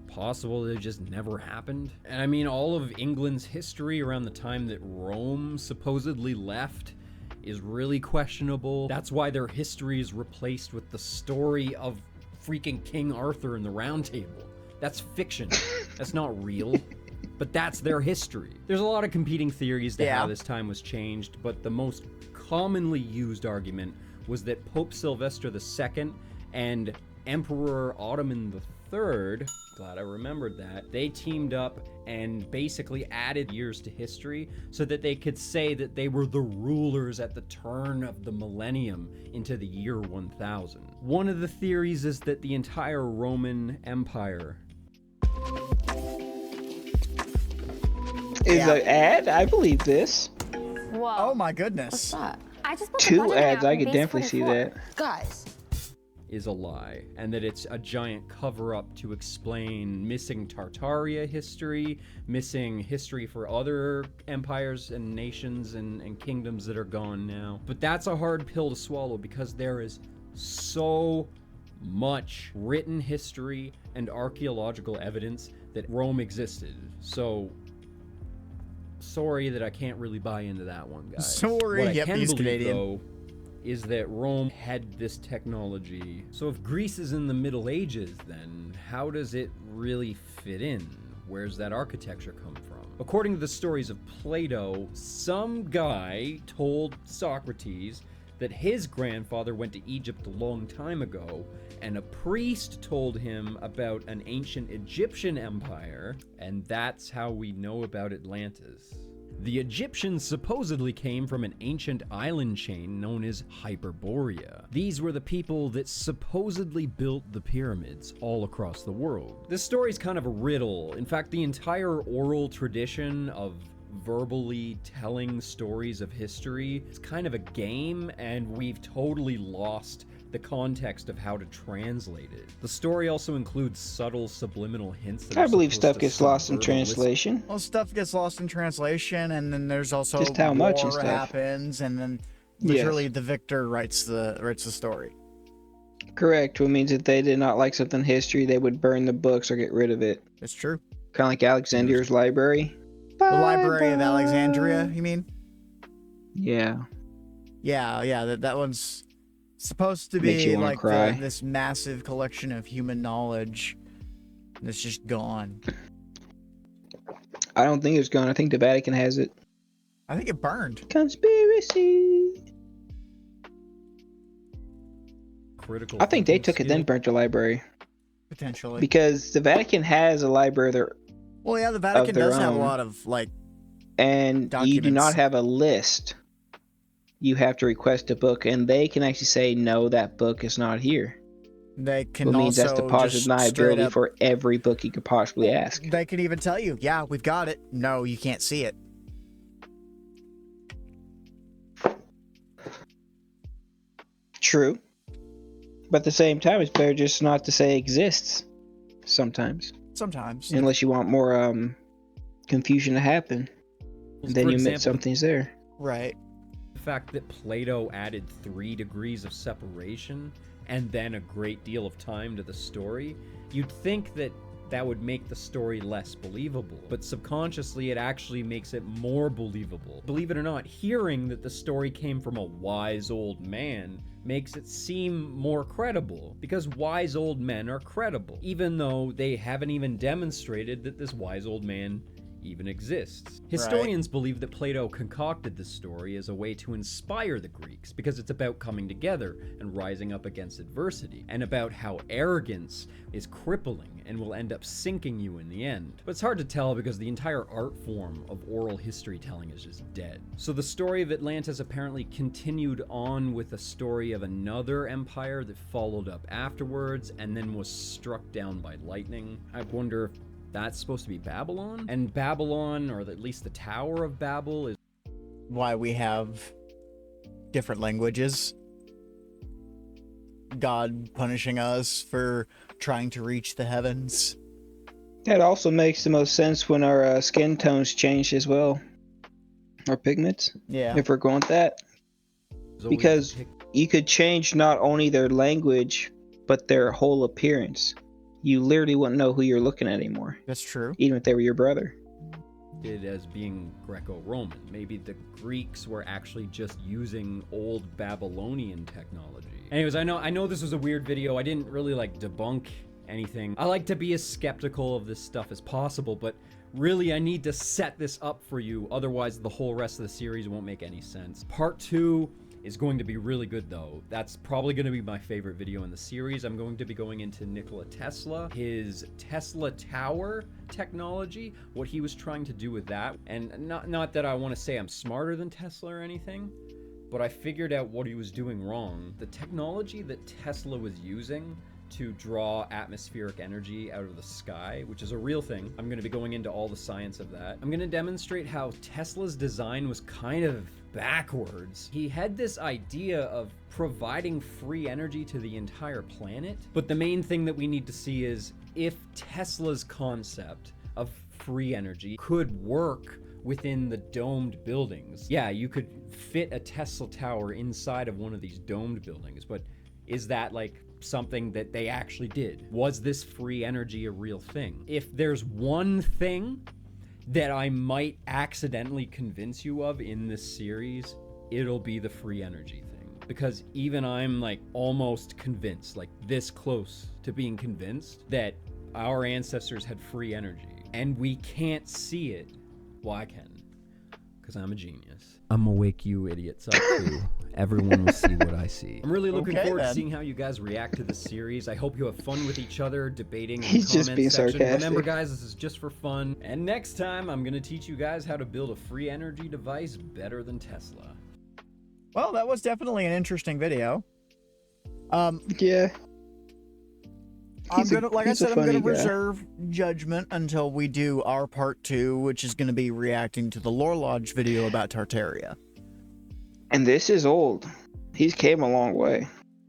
possible that it just never happened. And I mean, all of England's history around the time that Rome supposedly left is really questionable. That's why their history is replaced with the story of freaking King Arthur and the Round Table. That's fiction. That's not real. But that's their history. There's a lot of competing theories to how this time was changed, but the most commonly used argument was that Pope Sylvester II and Emperor Ottoman III, glad I remembered that, they teamed up and basically added years to history so that they could say that they were the rulers at the turn of the millennium into the year 1000. One of the theories is that the entire Roman Empire is an ad. I believe this. Whoa. Oh my goodness. What's that? I just 2 ads. I could definitely see that. Guys. Is a lie, and that it's a giant cover-up to explain missing Tartaria history, missing history for other empires and nations and kingdoms that are gone now. But that's a hard pill to swallow because there is so much written history and archaeological evidence that Rome existed. So sorry that I can't really buy into that one, guys. Sorry, what I yep, can he's believe, Canadian. though, is that Rome had this technology. So if Greece is in the Middle Ages, then how does it really fit in? Where's that architecture come from? According to the stories of Plato, some guy told Socrates that his grandfather went to Egypt a long time ago, and a priest told him about an ancient Egyptian empire, and that's how we know about Atlantis. The Egyptians supposedly came from an ancient island chain known as Hyperborea. These were the people that supposedly built the pyramids all across the world. This story's kind of a riddle. In fact, the entire oral tradition of verbally telling stories of history is kind of a game, and we've totally lost the context of how to translate it. The story also includes subtle subliminal hints that I believe stuff gets lost in translation. Well, stuff gets lost in translation, and then there's also Just how much and war stuff. happens, and then literally the victor writes the story. Correct, which means if they did not like something in history, they would burn the books or get rid of it. It's true. Kind of like Alexander's library. The Library of Alexandria, you mean? Yeah. Yeah, that one's supposed to Makes be you wanna like cry. this massive collection of human knowledge that's just gone. I don't think it's gone. I think the Vatican has it. I think it burned. Conspiracy. Critical I think they thinking took it then skill. burnt the library. Potentially. Because the Vatican has a library there, Well, yeah, the Vatican their does have a own. lot of, like, and you do documents. not have a list. You have to request a book, and they can actually say, no, that book is not here. They can Which means that's also deposit just straight liability up, for every book you could possibly ask. they can even tell you, yeah, we've got it. No, you can't see it. True. But at the same time, it's better just not to say exists sometimes. Sometimes. Unless you want more confusion to happen. And then For you admit example, something's there. Right. The fact that Plato added 3 degrees of separation and then a great deal of time to the story, you'd think that that would make the story less believable. But subconsciously, it actually makes it more believable. Believe it or not, hearing that the story came from a wise old man makes it seem more credible, because wise old men are credible, even though they haven't even demonstrated that this wise old man even exists. Historians believe that Plato concocted this story as a way to inspire the Greeks, because it's about coming together and rising up against adversity, and about how arrogance is crippling and will end up sinking you in the end. But it's hard to tell because the entire art form of oral history telling is just dead. So the story of Atlantis apparently continued on with a story of another empire that followed up afterwards and then was struck down by lightning. I wonder if that's supposed to be Babylon? And Babylon, or at least the Tower of Babel, is Why we have different languages. God punishing us for trying to reach the heavens. That also makes the most sense when our skin tones change as well. Our pigments. Yeah. If we're going with that. Because you could change not only their language, but their whole appearance. You literally wouldn't know who you're looking at anymore. That's true. Even if they were your brother. as being Greco-Roman. Maybe the Greeks were actually just using old Babylonian technology. Anyways, I know this was a weird video. I didn't really like debunk anything. I like to be as skeptical of this stuff as possible, but really I need to set this up for you, otherwise the whole rest of the series won't make any sense. Part 2 is going to be really good though. That's probably going to be my favorite video in the series. I'm going to be going into Nikola Tesla, his Tesla Tower technology, what he was trying to do with that. And not that I want to say I'm smarter than Tesla or anything, but I figured out what he was doing wrong. The technology that Tesla was using to draw atmospheric energy out of the sky, which is a real thing. I'm going to be going into all the science of that. I'm going to demonstrate how Tesla's design was kind of backwards. He had this idea of providing free energy to the entire planet, but the main thing that we need to see is if Tesla's concept of free energy could work within the domed buildings. Yeah, you could fit a Tesla tower inside of one of these domed buildings, but is that like something that they actually did? Was this free energy a real thing? If there's one thing that I might accidentally convince you of in this series, it'll be the free energy thing. because even I'm like almost convinced, like this close to being convinced that our ancestors had free energy, and we can't see it. Well, I can, because I'm a genius. I'm gonna wake you idiots up too. Everyone will see what I see. I'm really looking forward to seeing how you guys react to this series. I hope you have fun with each other, debating in the comment section. Remember, guys, this is just for fun. And next time, I'm gonna teach you guys how to build a free energy device better than Tesla. Well, that was definitely an interesting video. Yeah. I'm gonna reserve judgment until we do our part 2, which is gonna be reacting to the Lore Lodge video about Tartaria. And this is old. He's came a long way.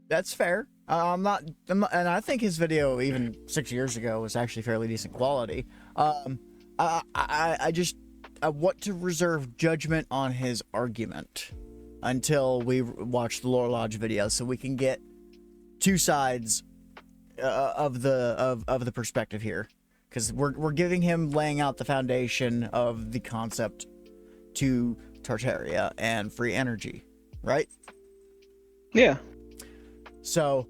That's fair. And I think his video even 6 years ago was actually fairly decent quality. I want to reserve judgment on his argument until we watch the Lore Lodge video, so we can get two sides of the perspective here, because we're giving him laying out the foundation of the concept to Tartaria and free energy, right? Yeah. So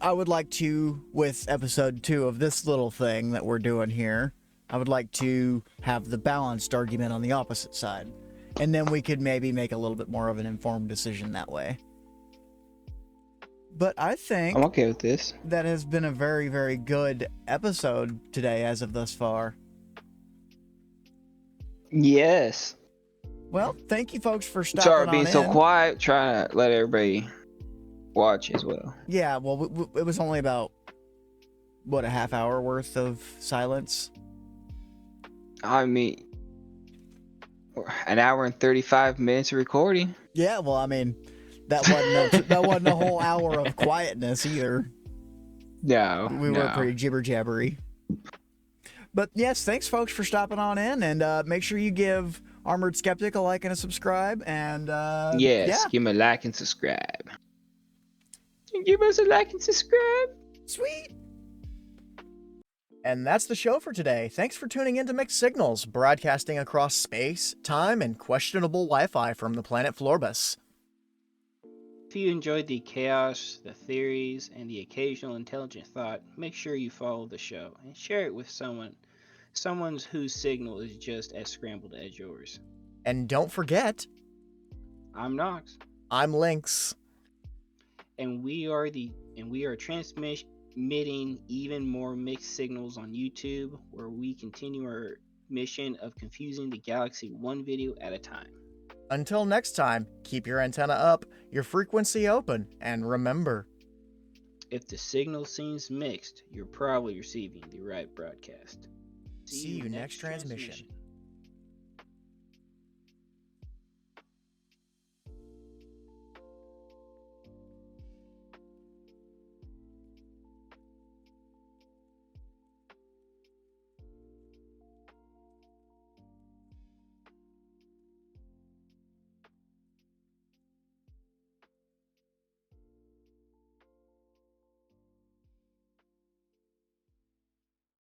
I would like to, with episode 2 of this little thing that we're doing here, I would like to have the balanced argument on the opposite side, and then we could maybe make a little bit more of an informed decision that way. But I think I'm okay with this. That has been a very, very good episode today as of thus far. Yes. Well, thank you folks for stopping Sorry on being so in. quiet, trying to let everybody watch as well. Yeah, well, it was only about, what, a half hour worth of silence? I mean, an hour and 35 minutes of recording. Yeah, well, I mean, that wasn't a whole hour of quietness either. No, we were pretty jibber jabbery. But yes, thanks folks for stopping on in, and make sure you give Armored Skeptic a like and a subscribe, and give me a like and subscribe. Give us a like and subscribe. Sweet. And that's the show for today. Thanks for tuning in to Mixed Signals, broadcasting across space, time, and questionable Wi-Fi from the planet Florbus. If you enjoyed the chaos, the theories, and the occasional intelligent thought, make sure you follow the show and share it with someone whose signal is just as scrambled as yours. And don't forget, I'm Nox. I'm Lynx. And we are transmitting even more mixed signals on YouTube, where we continue our mission of confusing the galaxy one video at a time. Until next time, keep your antenna up, your frequency open, and remember, if the signal seems mixed, you're probably receiving the right broadcast. See you next transmission.